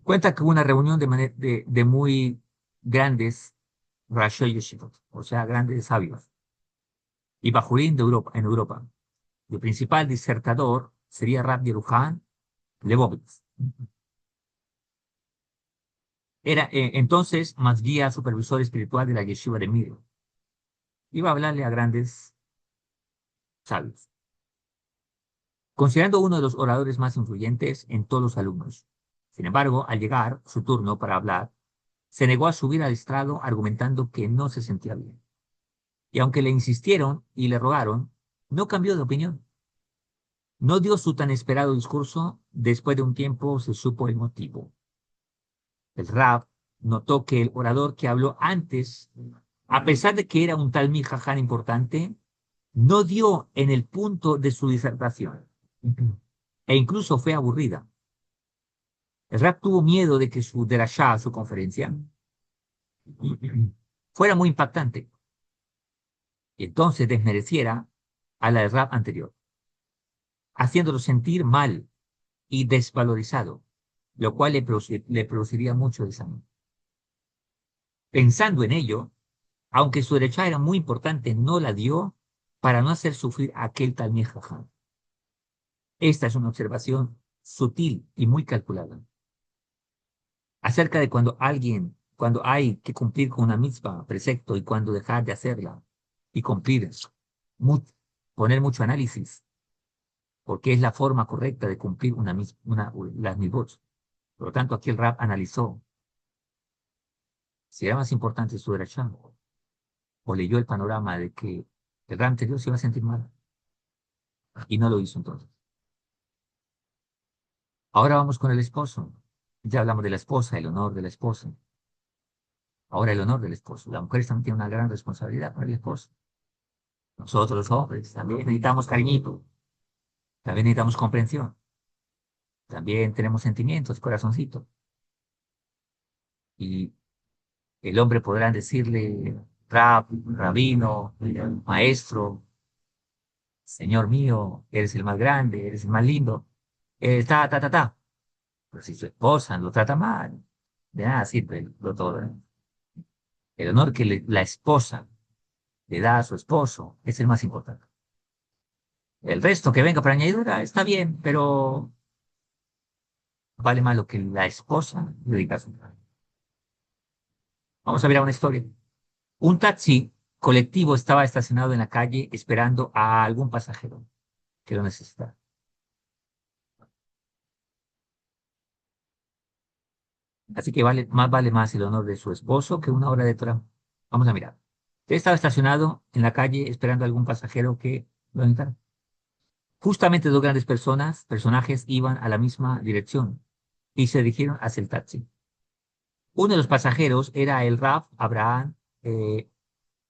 Cuenta que hubo una reunión de muy grandes Rashi Yeshivot, o sea, grandes sabios, y Bajurín de Europa, en Europa. El principal disertador sería Rab Yerujan Lebovitz. Era entonces más guía supervisor espiritual de la Yeshiva de Mir. Iba a hablarle a grandes sabios, considerando uno de los oradores más influyentes en todos los alumnos. Sin embargo, al llegar su turno para hablar, se negó a subir al estrado argumentando que no se sentía bien. Y aunque le insistieron y le rogaron, no cambió de opinión. No dio su tan esperado discurso. Después de un tiempo se supo el motivo. El Rab notó que el orador que habló antes, a pesar de que era un talmid jaján importante, no dio en el punto de su disertación e incluso fue aburrida. El Rab tuvo miedo de que su derashá, su conferencia, fuera muy impactante y entonces desmereciera a la del Rab anterior, haciéndolo sentir mal y desvalorizado, lo cual le produciría mucho desánimo. Pensando en ello, aunque su derecha era muy importante, no la dio para no hacer sufrir a aquel tal Jajam. Esta es una observación sutil y muy calculada acerca de cuando hay que cumplir con una misma precepto y cuando dejar de hacerla y cumplir, mu- poner mucho análisis, porque es la forma correcta de cumplir las mitzvot. Por lo tanto, aquí el Rab analizó si era más importante su derecha o leyó el panorama de que el Rab anterior se iba a sentir mal y no lo hizo entonces. Ahora vamos con el esposo. Ya hablamos de la esposa, el honor de la esposa. Ahora el honor del esposo. La mujer también tiene una gran responsabilidad con el esposo. Nosotros los hombres también necesitamos cariñito, también necesitamos comprensión, también tenemos sentimientos, corazoncito. Y el hombre podrá decirle, rabino, maestro, señor mío, eres el más grande, eres el más lindo, ta, ta, ta, ta. Pero si su esposa lo trata mal, de nada sirve lo todo. El honor que la esposa le da a su esposo es el más importante. El resto que venga por añadidura está bien, pero vale más lo que la esposa le diga a su marido. Vamos a ver una historia. Un taxi colectivo estaba estacionado en la calle esperando a algún pasajero que lo necesitaba. Así que vale más el honor de su esposo que una hora de Torah. Vamos a mirar. Él estaba estacionado en la calle esperando a algún pasajero que lo necesitara. Justamente dos grandes personajes iban a la misma dirección y se dirigieron hacia el taxi. Uno de los pasajeros era el Rav Abraham eh,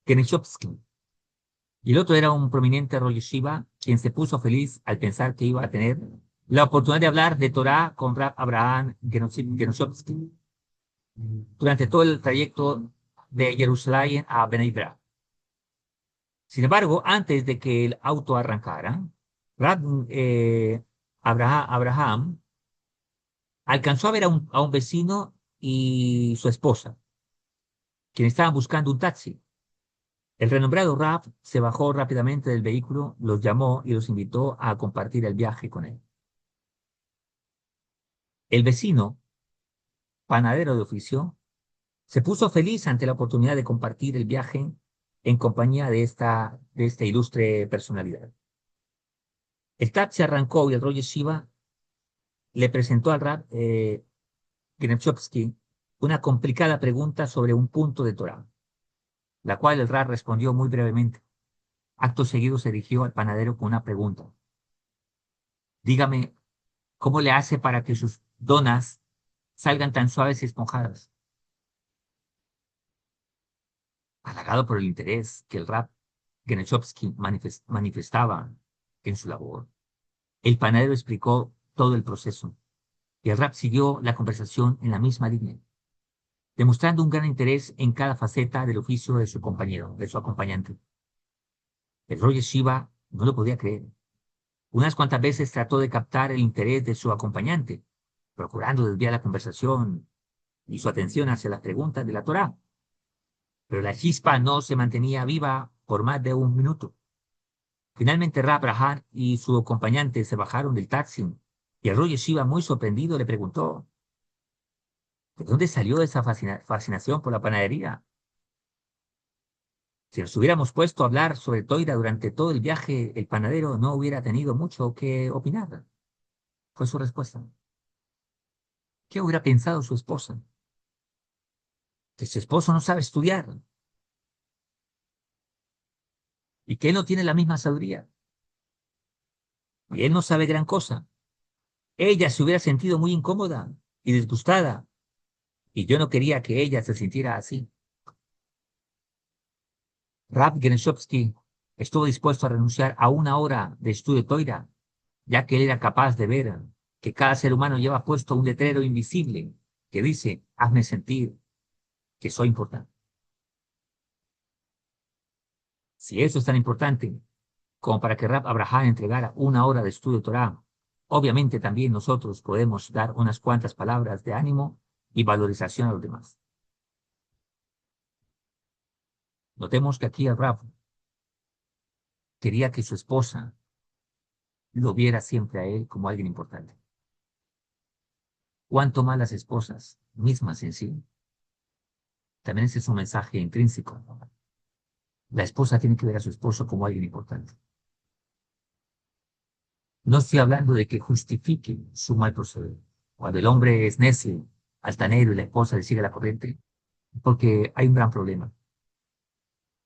Kenichowski y el otro era un prominente Rosh Yeshiva, quien se puso feliz al pensar que iba a tener la oportunidad de hablar de Torah con Rav Abraham Kenichowski durante todo el trayecto de Jerusalén a Bnei Brak. Sin embargo, antes de que el auto arrancara, Rav Abraham alcanzó a ver a un vecino y su esposa, quienes estaban buscando un taxi. El renombrado Raf se bajó rápidamente del vehículo, los llamó y los invitó a compartir el viaje con él. El vecino, panadero de oficio, se puso feliz ante la oportunidad de compartir el viaje en compañía de esta ilustre personalidad. El taxi arrancó y el Rosh Yeshiva le presentó al Rab Gnechowski una complicada pregunta sobre un punto de Torah, la cual el Rab respondió muy brevemente. Acto seguido se dirigió al panadero con una pregunta. Dígame, ¿cómo le hace para que sus donas salgan tan suaves y esponjadas? Halagado por el interés que el Rab Gnechowski manifestaba en su labor, el panadero explicó todo el proceso y el Rab siguió la conversación en la misma línea, demostrando un gran interés en cada faceta del oficio de su compañero, de su acompañante. El Rosh Yeshiva no lo podía creer. Unas cuantas veces trató de captar el interés de su acompañante, procurando desviar la conversación y su atención hacia las preguntas de la Torá. Pero la chispa no se mantenía viva por más de un minuto. Finalmente Rab Abraham y su acompañante se bajaron del taxi y el Rosh Yeshiva, muy sorprendido, le preguntó, ¿de dónde salió esa fascinación por la panadería? Si nos hubiéramos puesto a hablar sobre Toira durante todo el viaje, el panadero no hubiera tenido mucho que opinar. Fue su respuesta. ¿Qué hubiera pensado su esposa? Que su esposo no sabe estudiar y que él no tiene la misma sabiduría y él no sabe gran cosa. Ella se hubiera sentido muy incómoda y disgustada y yo no quería que ella se sintiera así. Rab Geneshowski estuvo dispuesto a renunciar a una hora de estudio Toira, ya que él era capaz de ver que cada ser humano lleva puesto un letrero invisible que dice, hazme sentir que soy importante. Si eso es tan importante como para que Rab Abraham entregara una hora de estudio Torah, obviamente también nosotros podemos dar unas cuantas palabras de ánimo y valorización a los demás. Notemos que aquí el Rab quería que su esposa lo viera siempre a él como alguien importante. Cuanto más las esposas mismas en sí, también ese es un mensaje intrínseco. La esposa tiene que ver a su esposo como alguien importante. No estoy hablando de que justifique su mal proceder. Cuando el hombre es necio, altanero y la esposa le sigue la corriente, porque hay un gran problema.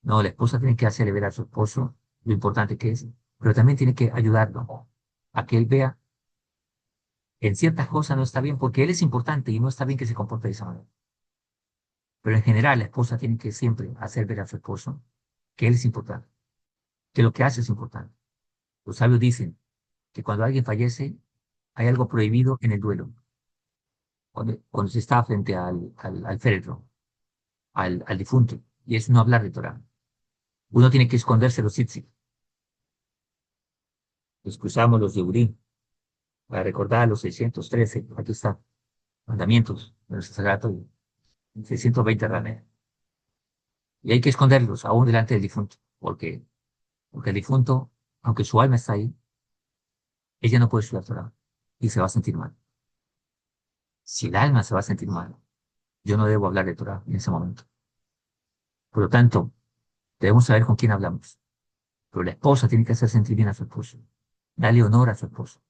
No, la esposa tiene que hacerle ver a su esposo lo importante que es, pero también tiene que ayudarlo a que él vea en ciertas cosas no está bien porque él es importante y no está bien que se comporte de esa manera. Pero en general la esposa tiene que siempre hacer ver a su esposo que él es importante, que lo que hace es importante. Los sabios dicen que cuando alguien fallece hay algo prohibido en el duelo, cuando se está frente al féretro, al difunto, y es no hablar de Torah. Uno tiene que esconderse los tzitzit. Los que usamos los Yehudim para recordar los 613, aquí está, mandamientos de nuestro sagrado, 620 realmente. Y hay que esconderlos aún delante del difunto, porque el difunto, aunque su alma está ahí, ella no puede estudiar Torah y se va a sentir mal. Si el alma se va a sentir mal, yo no debo hablar de Torah en ese momento. Por lo tanto, debemos saber con quién hablamos. Pero la esposa tiene que hacer sentir bien a su esposo. Dale honor a su esposo.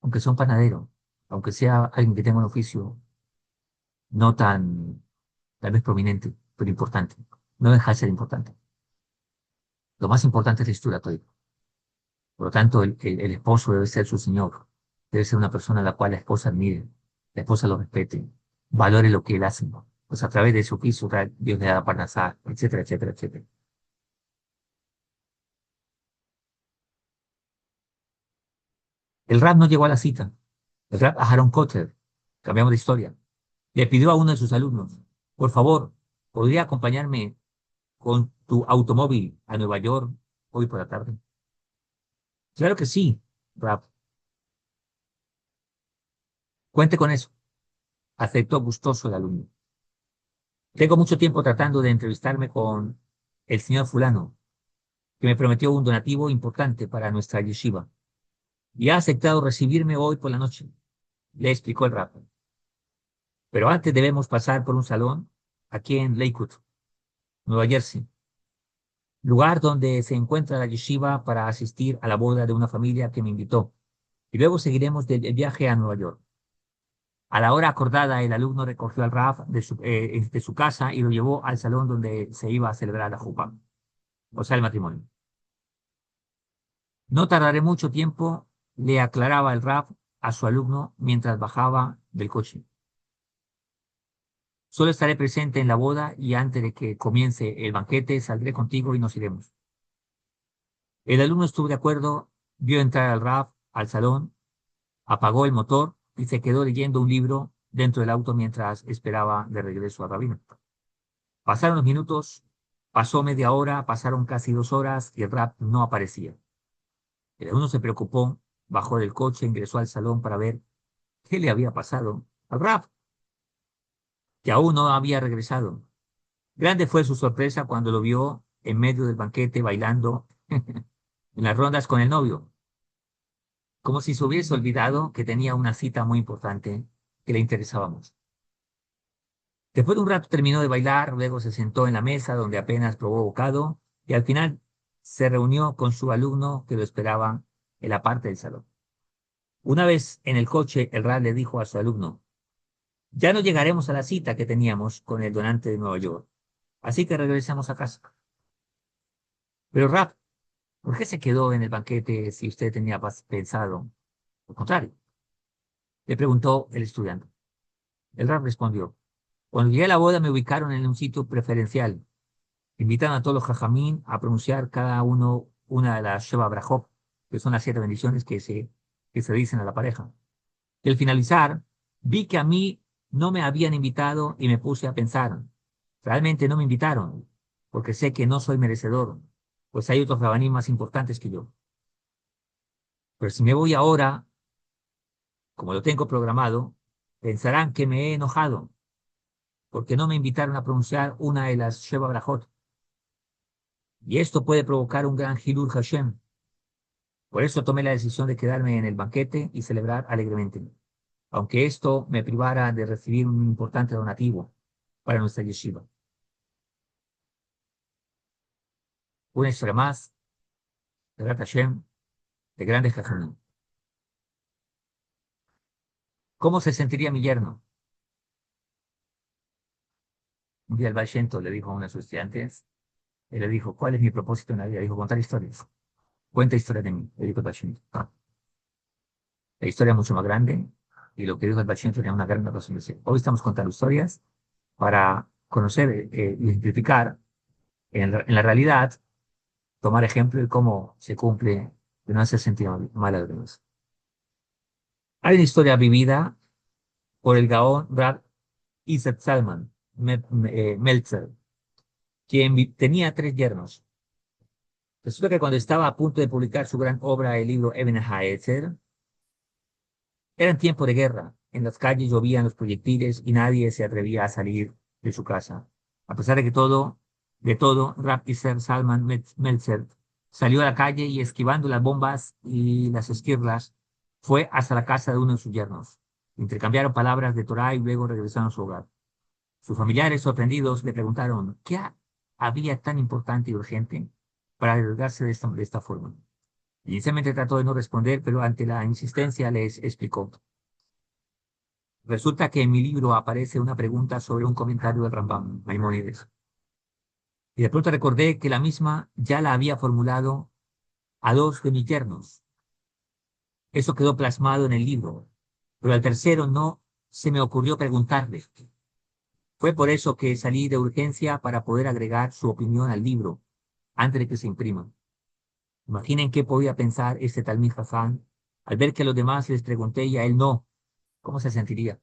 Aunque sea un panadero, aunque sea alguien que tenga un oficio no tan, tal vez prominente, pero importante. No deja de ser importante. Lo más importante es la historia toda. Por lo tanto, el esposo debe ser su señor. Debe ser una persona a la cual la esposa admire, la esposa lo respete, valore lo que él hace. Pues a través de su oficio, Dios le da parnasá, etcétera, etcétera, etcétera. El Rab no llegó a la cita. El Rab Aharon Kotler, cambiamos de historia, le pidió a uno de sus alumnos, por favor, ¿podría acompañarme con tu automóvil a Nueva York hoy por la tarde? Claro que sí, Rab. Cuente con eso. Aceptó gustoso el alumno. Tengo mucho tiempo tratando de entrevistarme con el señor fulano, que me prometió un donativo importante para nuestra yeshiva, y ha aceptado recibirme hoy por la noche, le explicó el Rab. Pero antes debemos pasar por un salón aquí en Lakewood, Nueva Jersey, lugar donde se encuentra la yeshiva para asistir a la boda de una familia que me invitó, y luego seguiremos el viaje a Nueva York. A la hora acordada, el alumno recogió al Rab de su casa y lo llevó al salón donde se iba a celebrar la jupa, o sea, el matrimonio. No tardaré mucho tiempo, le aclaraba el Rab a su alumno mientras bajaba del coche. Solo estaré presente en la boda y antes de que comience el banquete saldré contigo y nos iremos. El alumno estuvo de acuerdo, vio entrar al Rab al salón, apagó el motor y se quedó leyendo un libro dentro del auto mientras esperaba de regreso al rabino. Pasaron los minutos, pasó media hora, pasaron casi 2 horas y el Rab no aparecía. El alumno se preocupó, bajó del coche, ingresó al salón para ver qué le había pasado al Rab, que aún no había regresado. Grande fue su sorpresa cuando lo vio en medio del banquete bailando en las rondas con el novio, como si se hubiese olvidado que tenía una cita muy importante que le interesaba más. Después de un rato terminó de bailar, luego se sentó en la mesa donde apenas probó bocado y al final se reunió con su alumno que lo esperaba en la parte del salón. Una vez en el coche, el Rab le dijo a su alumno, ya no llegaremos a la cita que teníamos con el donante de Nueva York, así que regresemos a casa. Pero Rab, ¿por qué se quedó en el banquete si usted tenía pensado lo contrario? Le preguntó el estudiante. El Rab respondió, cuando llegué a la boda me ubicaron en un sitio preferencial. Invitaron a todos los jajamín a pronunciar cada uno una de las Sheva Brajot, que son las 7 bendiciones que se dicen a la pareja. Y al finalizar, vi que a mí no me habían invitado y me puse a pensar, realmente no me invitaron, porque sé que no soy merecedor, pues hay otros rabaní más importantes que yo. Pero si me voy ahora, como lo tengo programado, pensarán que me he enojado, porque no me invitaron a pronunciar una de las Sheva Brajot. Y esto puede provocar un gran Hilul Hashem. Por eso tomé la decisión de quedarme en el banquete y celebrar alegremente, aunque esto me privara de recibir un importante donativo para nuestra yeshiva. Una historia más, de Rat Hashem, de grandes Jajamim. ¿Cómo se sentiría mi yerno? Un día el Baal Shem Tov le dijo a uno de sus estudiantes, él le dijo, ¿cuál es mi propósito en la vida? Dijo, contar historias. Cuenta historias de mí, le dijo el Baal Shem Tov. La historia es mucho más grande y lo que dijo el Baal Shem Tov tenía una gran razón de ser. Hoy estamos contando historias para conocer, identificar en la realidad, tomar ejemplo de cómo se cumple de no hacer sentir mal a los demás. Hay una historia vivida por el Gaón Rab Isaac Salman Meltzer, quien tenía 3 yernos. Resulta que cuando estaba a punto de publicar su gran obra, el libro Eben HaEtzer, eran tiempo de guerra. En las calles llovían los proyectiles y nadie se atrevía a salir de su casa. A pesar de todo, Rab Isaac Salman Meltzer salió a la calle y esquivando las bombas y las esquirlas, fue hasta la casa de uno de sus yernos. Intercambiaron palabras de Torá y luego regresaron a su hogar. Sus familiares, sorprendidos, le preguntaron, había tan importante y urgente para arriesgarse de esta forma? Inicialmente trató de no responder, pero ante la insistencia les explicó. Resulta que en mi libro aparece una pregunta sobre un comentario del Rambam, Maimónides. Y de pronto recordé que la misma ya la había formulado a dos de mis yernos. Eso quedó plasmado en el libro, pero al tercero no se me ocurrió preguntarle. Fue por eso que salí de urgencia para poder agregar su opinión al libro antes de que se imprima. Imaginen qué podía pensar este Talmid Hassan al ver que a los demás les pregunté y a él no. ¿Cómo se sentiría?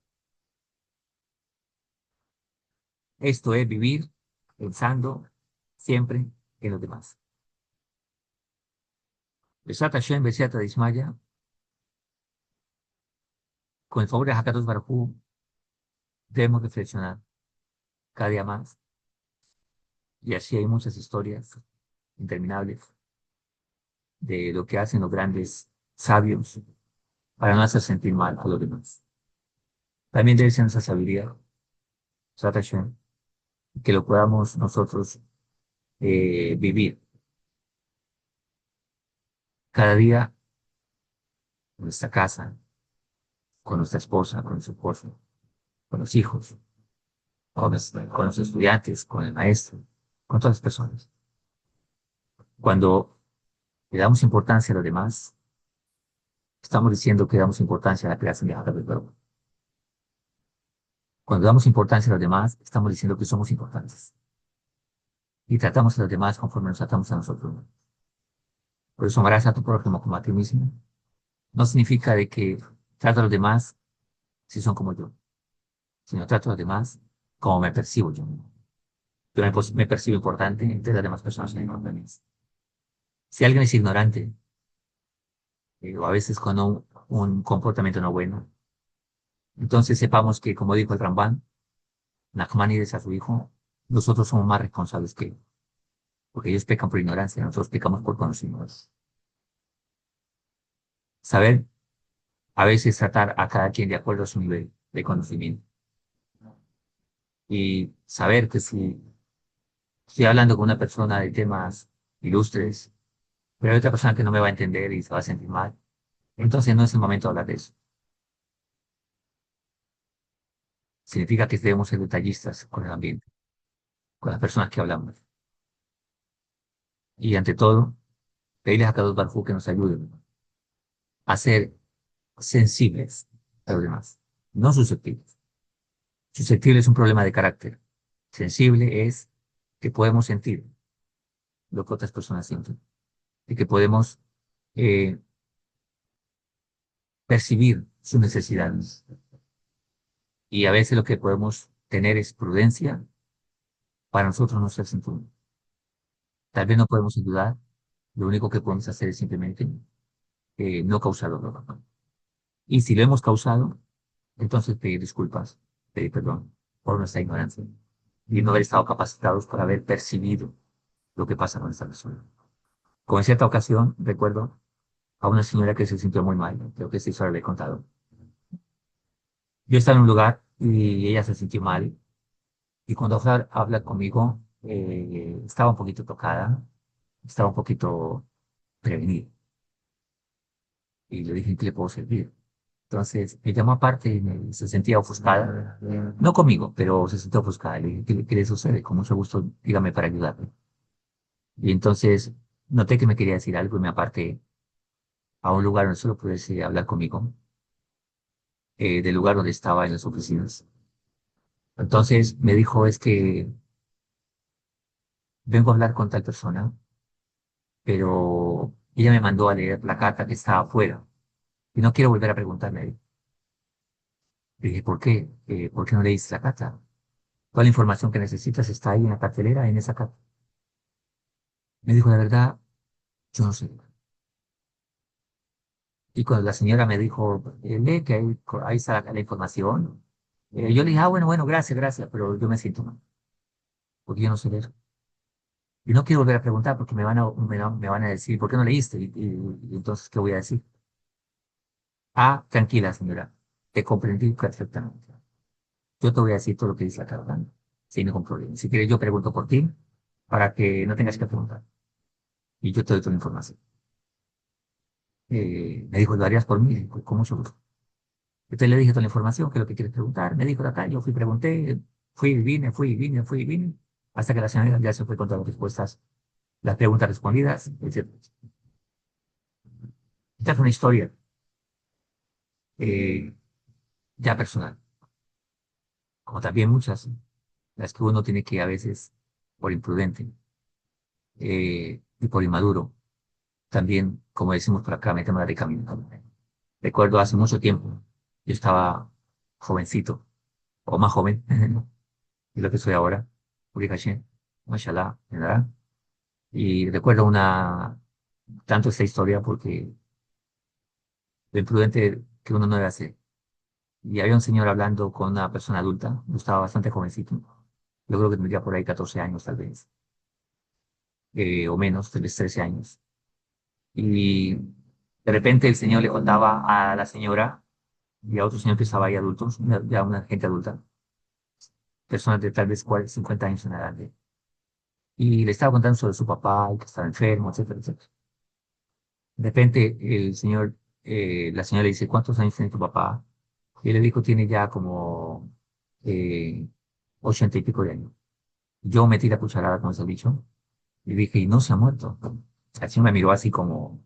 Esto es vivir pensando siempre en los demás. Besat Hashem, Besiata de Ismaya, con el favor de Hakadosh Baruj Hu, debemos reflexionar cada día más. Y así hay muchas historias interminables de lo que hacen los grandes sabios para no hacer sentir mal a los demás. También debe ser nuestra sabiduría, Besat Hashem, que lo podamos nosotros vivir cada día en nuestra casa, con nuestra esposa, con nuestro esposo, con los hijos, con los estudiantes, con el maestro, con todas las personas. Cuando le damos importancia a los demás, estamos diciendo que damos importancia a la creación de Hakadosh Baruj Hu. Cuando damos importancia a los demás, estamos diciendo que somos importantes. Y tratamos a los demás conforme nos tratamos a nosotros. Por eso amarás a tu prójimo como a ti mismo. No significa de que trato a los demás si son como yo, sino trato a los demás como me percibo yo. Yo me percibo importante, entonces las demás personas son importantes. Si alguien es ignorante, o a veces con un comportamiento no bueno, entonces sepamos que, como dijo el Ramban, Nachmanides a su hijo, nosotros somos más responsables que él, porque ellos pecan por ignorancia, nosotros pecamos por conocimiento. Saber a veces tratar a cada quien de acuerdo a su nivel de conocimiento y saber que si estoy hablando con una persona de temas ilustres, pero hay otra persona que no me va a entender y se va a sentir mal, entonces no es el momento de hablar de eso. Significa que debemos ser detallistas con el ambiente, con las personas que hablamos. Y ante todo, pedirles a Kadosh Baruj Hu que nos ayuden a ser sensibles a los demás, no susceptibles. Susceptible es un problema de carácter. Sensible es que podemos sentir lo que otras personas sienten y que podemos eh, percibir sus necesidades. Y a veces lo que podemos tener es prudencia para nosotros no ser sentidos. Tal vez no podemos ayudar, lo único que podemos hacer es simplemente no causar dolor. Y si lo hemos causado, entonces pedir disculpas, pedir perdón por nuestra ignorancia y no haber estado capacitados para haber percibido lo que pasa con esta persona. Como en cierta ocasión, recuerdo a una señora que se sintió muy mal, creo que esta historia le he contado. Yo estaba en un lugar y ella se sintió mal y cuando habla conmigo estaba un poquito tocada, estaba un poquito prevenida y le dije, ¿en qué le puedo servir? Entonces me llamó aparte y se sentía ofuscada, no conmigo, pero se sentía ofuscada. Le dije, ¿qué le sucede? Con mucho gusto, dígame para ayudarme. Y entonces noté que me quería decir algo y me aparté a un lugar donde solo pudiese hablar conmigo, del lugar donde estaba en las oficinas. Entonces me dijo, es que vengo a hablar con tal persona, pero ella me mandó a leer la carta que estaba afuera y no quiero volver a preguntarle. Le dije, ¿por qué? ¿Por qué no leíste la carta? Toda la información que necesitas está ahí en la cartelera, en esa carta. Me dijo, la verdad, yo no sé. Y cuando la señora me dijo, lee que ahí está la información, yo le dije, bueno, bueno, gracias, gracias, pero yo me siento mal, porque yo no sé leer. Y no quiero volver a preguntar porque me van a decir, ¿por qué no leíste? Y entonces, ¿qué voy a decir? Ah, tranquila, señora. te comprendí perfectamente. Yo te voy a decir todo lo que dice la carta, sin ningún problema. Si quieres, yo pregunto por ti para que no tengas que preguntar. Y yo te doy toda la información. Me dijo, ¿lo harías por mí? Dijo, con mucho gusto. Entonces le dije toda la información, que es lo que quieres preguntar. Me dijo de acá, yo fui, pregunté, fui, vine, fui, vine, fui, vine, hasta que la señora ya se fue con todas las respuestas, las preguntas respondidas, etc. Esta es una historia eh, ya personal, como también muchas, las que uno tiene que a veces, por imprudente y por inmaduro, también, como decimos por acá, metemos de camino. Recuerdo hace mucho tiempo, yo estaba jovencito, o más joven, de lo que soy ahora, Uri Hashem, mashallah, ¿verdad? Y recuerdo tanto esta historia porque lo imprudente que uno no debe hacer. Y había un señor hablando con una persona adulta, yo estaba bastante jovencito, yo creo que tendría por ahí 14 años tal vez, o menos, tal vez 13 años. Y de repente el señor le contaba a la señora y a otro señor que estaba ahí adultos, ya una gente adulta, personas de tal vez 40, 50 años en adelante, y le estaba contando sobre su papá, y que estaba enfermo, etcétera, etcétera. De repente la señora le dice, ¿cuántos años tiene tu papá? Y él le dijo, tiene ya como eh, 80 y pico de años. Yo metí la cucharada con ese bicho y dije, y no se ha muerto. Así me miró así como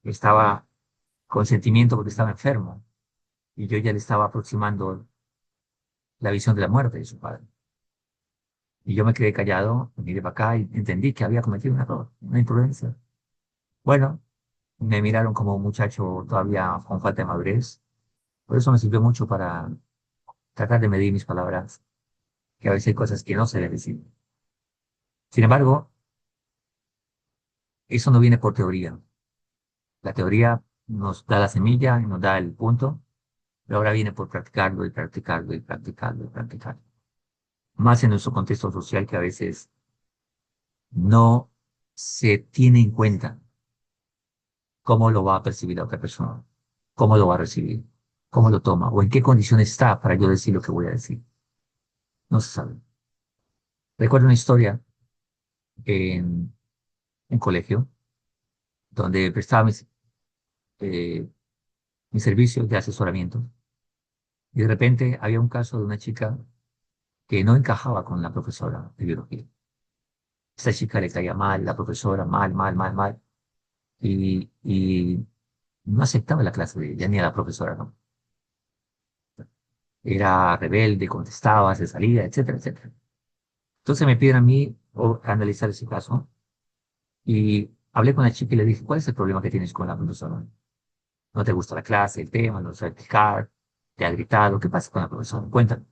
estaba con sentimiento porque estaba enfermo y yo ya le estaba aproximando la visión de la muerte de su padre. Y yo me quedé callado, miré para acá y entendí que había cometido un error, una imprudencia. Bueno, me miraron como un muchacho todavía con falta de madurez. Por eso me sirvió mucho para tratar de medir mis palabras, que a veces hay cosas que no se deben decir. Sin embargo, eso no viene por teoría. La teoría nos da la semilla y nos da el punto, pero ahora viene por practicarlo y practicarlo y practicarlo y practicarlo. Más en nuestro contexto social que a veces no se tiene en cuenta cómo lo va a percibir la otra persona, cómo lo va a recibir, cómo lo toma o en qué condición está para yo decir lo que voy a decir. No se sabe. Recuerdo una historia en un colegio donde prestaba eh, mis servicios de asesoramiento y de repente había un caso de una chica que no encajaba con la profesora de biología. Esta chica le caía mal, la profesora mal, mal, mal, mal y no aceptaba la clase de ella ni a la profesora, ¿no? Era rebelde, contestaba, se salía, etcétera, etcétera. Entonces me piden a mí analizar ese caso y hablé con la chica y le dije, ¿cuál es el problema que tienes con la profesora? ¿No te gusta la clase, el tema, no sabes explicar, te ha gritado? ¿Qué pasa con la profesora? Cuéntame.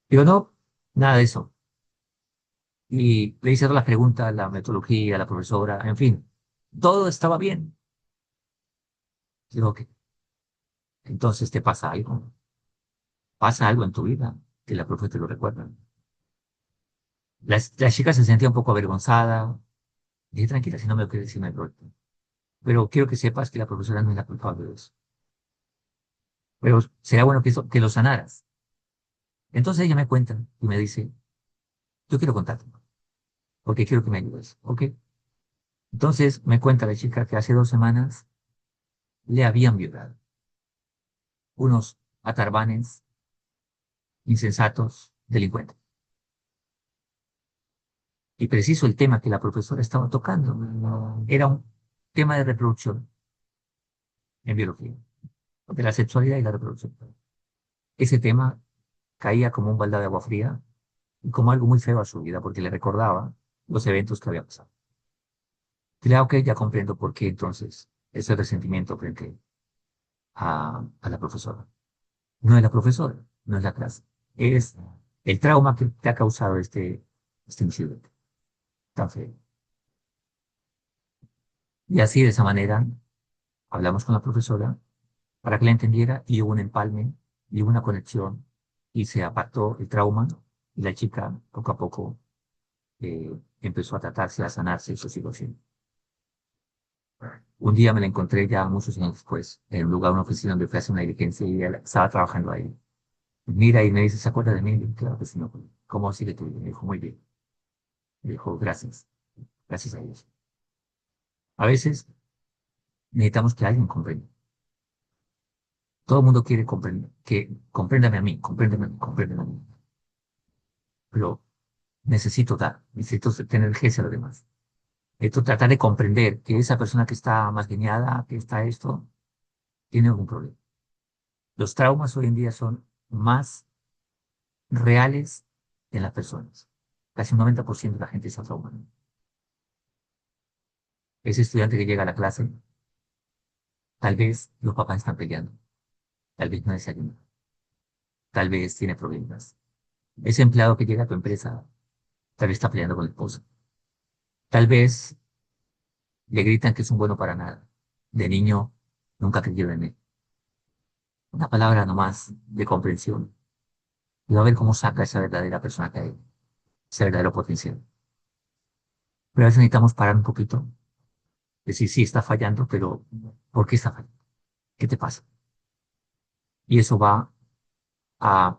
Digo, no, nada de eso. Y le hice todas las preguntas, la metodología, la profesora, en fin, todo estaba bien. Digo, ok, entonces te pasa algo en tu vida que la profe te lo recuerda. La chica se sentía un poco avergonzada. Dije, tranquila, si no me lo quieres decir, no hay problema. Pero quiero que sepas que la profesora no es la culpable de eso. Pero será bueno que lo sanaras. Entonces ella me cuenta y me dice, yo quiero contarte, porque quiero que me ayudes. ¿Ok? Entonces me cuenta la chica que hace 2 semanas le habían violado unos atarbanes insensatos, delincuentes. Y preciso el tema que la profesora estaba tocando era un tema de reproducción en biología, de la sexualidad y la reproducción. Ese tema caía como un balde de agua fría y como algo muy feo a su vida porque le recordaba los eventos que había pasado. Claro que ya comprendo por qué entonces ese resentimiento frente a la profesora. No es la profesora, no es la clase, es el trauma que te ha causado este incidente tan feo. Y así, de esa manera, hablamos con la profesora para que la entendiera y hubo un empalme y hubo una conexión y se apartó el trauma y la chica poco a poco empezó a tratarse, a sanarse su situación. Un día me la encontré ya muchos años después, en un lugar, una oficina donde fui a hacer una diligencia y ella estaba trabajando ahí. Mira y me dice, ¿se acuerda de mí? Y yo, claro que sí, me acuerdo. ¿Cómo sigue tu vida? Me dijo, muy bien. Me dijo, gracias, gracias a Dios. A veces necesitamos que alguien comprenda. Todo el mundo quiere comprender, que compréndame a mí, compréndeme a mí, compréndeme a mí. Pero necesito dar, necesito tener urgencia a los demás. Necesito tratar de comprender que esa persona que está más geniada, que está esto, tiene algún problema. Los traumas hoy en día son más reales en las personas. Casi un 90% de la gente está traumada. Ese estudiante que llega a la clase, tal vez los papás están peleando, tal vez no desayuna, tal vez tiene problemas. Ese empleado que llega a tu empresa, tal vez está peleando con la esposa. Tal vez le gritan que es un bueno para nada. De niño, nunca creyó en él. Una palabra nomás de comprensión. Y va a ver cómo saca esa verdadera persona que hay, ese verdadero potencial. Pero a veces necesitamos parar un poquito, decir, sí, está fallando, pero ¿por qué está fallando? ¿Qué te pasa? Y eso va a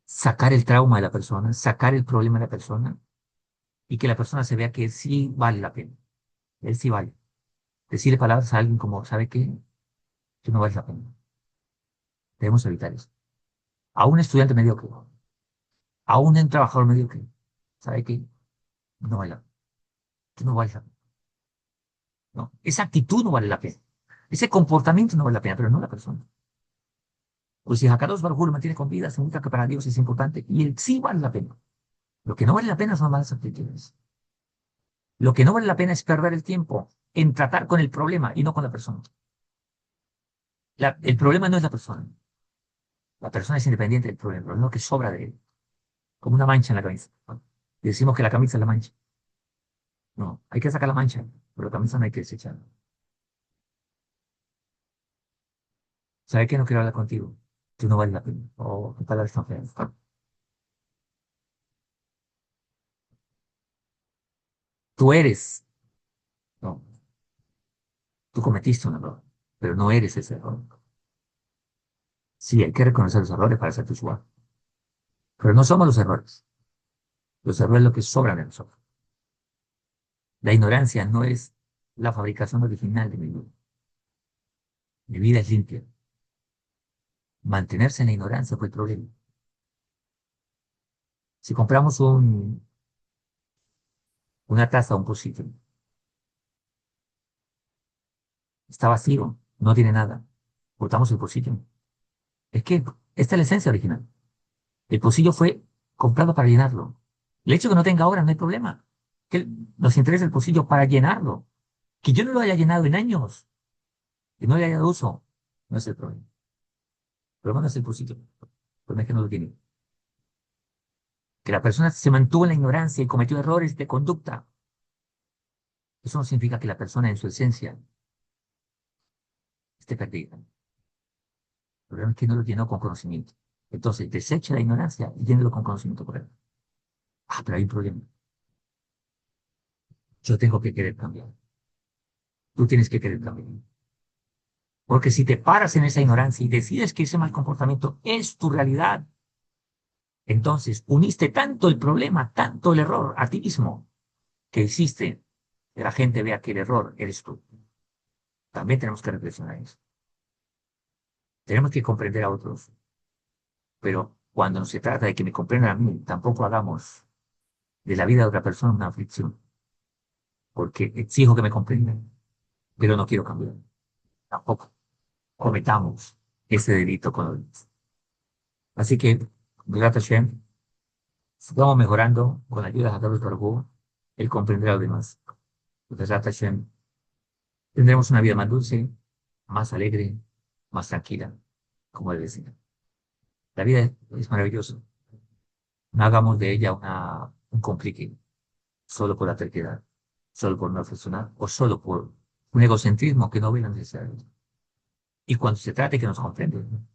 sacar el trauma de la persona, sacar el problema de la persona y que la persona se vea que sí vale la pena. Él sí vale. Decirle palabras a alguien como, ¿sabe qué? Tú no vales la pena. Debemos evitar eso. A un estudiante mediocre, a un trabajador mediocre, ¿sabe qué? No vale la pena. Tú no vales la pena. No. Esa actitud no vale la pena. Ese comportamiento no vale la pena, pero no la persona. Pues si Hakadosh Baruj Hu lo mantiene con vida, significa que para Dios es importante y él sí vale la pena. Lo que no vale la pena son malas actitudes. Lo que no vale la pena es perder el tiempo en tratar con el problema y no con la persona. El problema no es la persona. La persona es independiente del problema, no que sobra de él, como una mancha en la camisa. ¿No? Y decimos que la camisa es la mancha. No, hay que sacar la mancha, pero la camisa no hay que desecharla. ¿Sabes qué? No quiero hablar contigo. Tú no vales la pena. O qué palabras tan feas. Tú eres. No, tú cometiste un error, pero no eres ese error. Sí, hay que reconocer los errores para ser tu igual. Pero no somos los errores. Los errores es lo que sobran de nosotros. La ignorancia no es la fabricación original de mi vida. Mi vida es limpia. Mantenerse en la ignorancia fue el problema. Si compramos una taza o un pocillo, está vacío, no tiene nada, botamos el pocillo. Es que esta es la esencia original. El pocillo fue comprado para llenarlo. El hecho de que no tenga ahora no hay problema. Que nos interesa el pocillo para llenarlo. Que yo no lo haya llenado en años, que no le haya dado uso, no es el problema. El problema no es el pocillo, el problema es que no lo tiene. Que la persona se mantuvo en la ignorancia y cometió errores de conducta. Eso no significa que la persona en su esencia esté perdida. El problema es que no lo llenó con conocimiento. Entonces, desecha la ignorancia y llénelo con conocimiento correcto. Ah, pero hay un problema. Yo tengo que querer cambiar. Tú tienes que querer cambiar. Porque si te paras en esa ignorancia y decides que ese mal comportamiento es tu realidad, entonces uniste tanto el problema, tanto el error a ti mismo, que hiciste que la gente vea que el error eres tú. También tenemos que reflexionar eso. Tenemos que comprender a otros, pero cuando no se trata de que me comprendan a mí, tampoco hagamos de la vida de otra persona una aflicción, porque exijo que me comprendan, pero no quiero cambiar. Tampoco cometamos ese delito con los demás. Así que, gracias, Shem, sigamos mejorando con la ayuda de Hakadosh Baruj Hu, el comprender a los demás. Gracias, Hashem, tendremos una vida más dulce, más alegre, más tranquila, como debe ser. La vida es maravillosa. No hagamos de ella un complique, solo por la terquedad, solo por no reflexionar o solo por un egocentrismo que no ve la necesidad. Y cuando se trate que nos comprenden,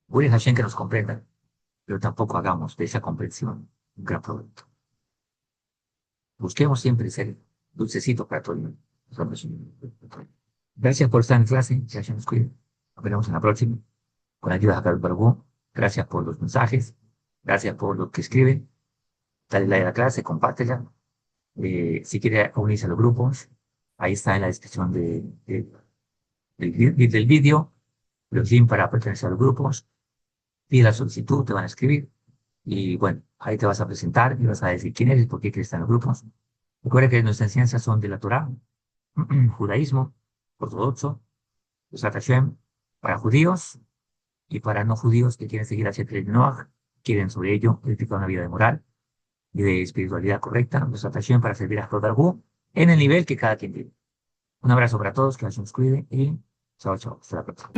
Uri Hashem que nos comprendan, pero tampoco hagamos de esa comprensión un gran provecho. Busquemos siempre ser dulcecito para todo el mundo. Gracias por estar en clase, que Hashem nos cuide. Nos veremos en la próxima, con la ayuda de Akadosh Baruj Hu. Gracias por los mensajes, gracias por lo que escriben. Dale like a la clase, compártela. Si quiere unirse a los grupos, ahí está en la descripción del vídeo, los links para pertenecer a los grupos. Pide la solicitud, te van a escribir. Y bueno, ahí te vas a presentar y vas a decir quién eres, por qué quieres estar en los grupos. Recuerda que nuestras enseñanzas son de la Torá, judaísmo, ortodoxo, Besat Hashem, para judíos y para no judíos que quieren seguir hacia el Noach, quieren sobre ello edificar una vida de moral y de espiritualidad correcta, Besat Hashem, para servir a Akadosh Baruj Hu en el nivel que cada quien tiene. Un abrazo para todos, que Hashem nos cuide y chao, chao, hasta la próxima.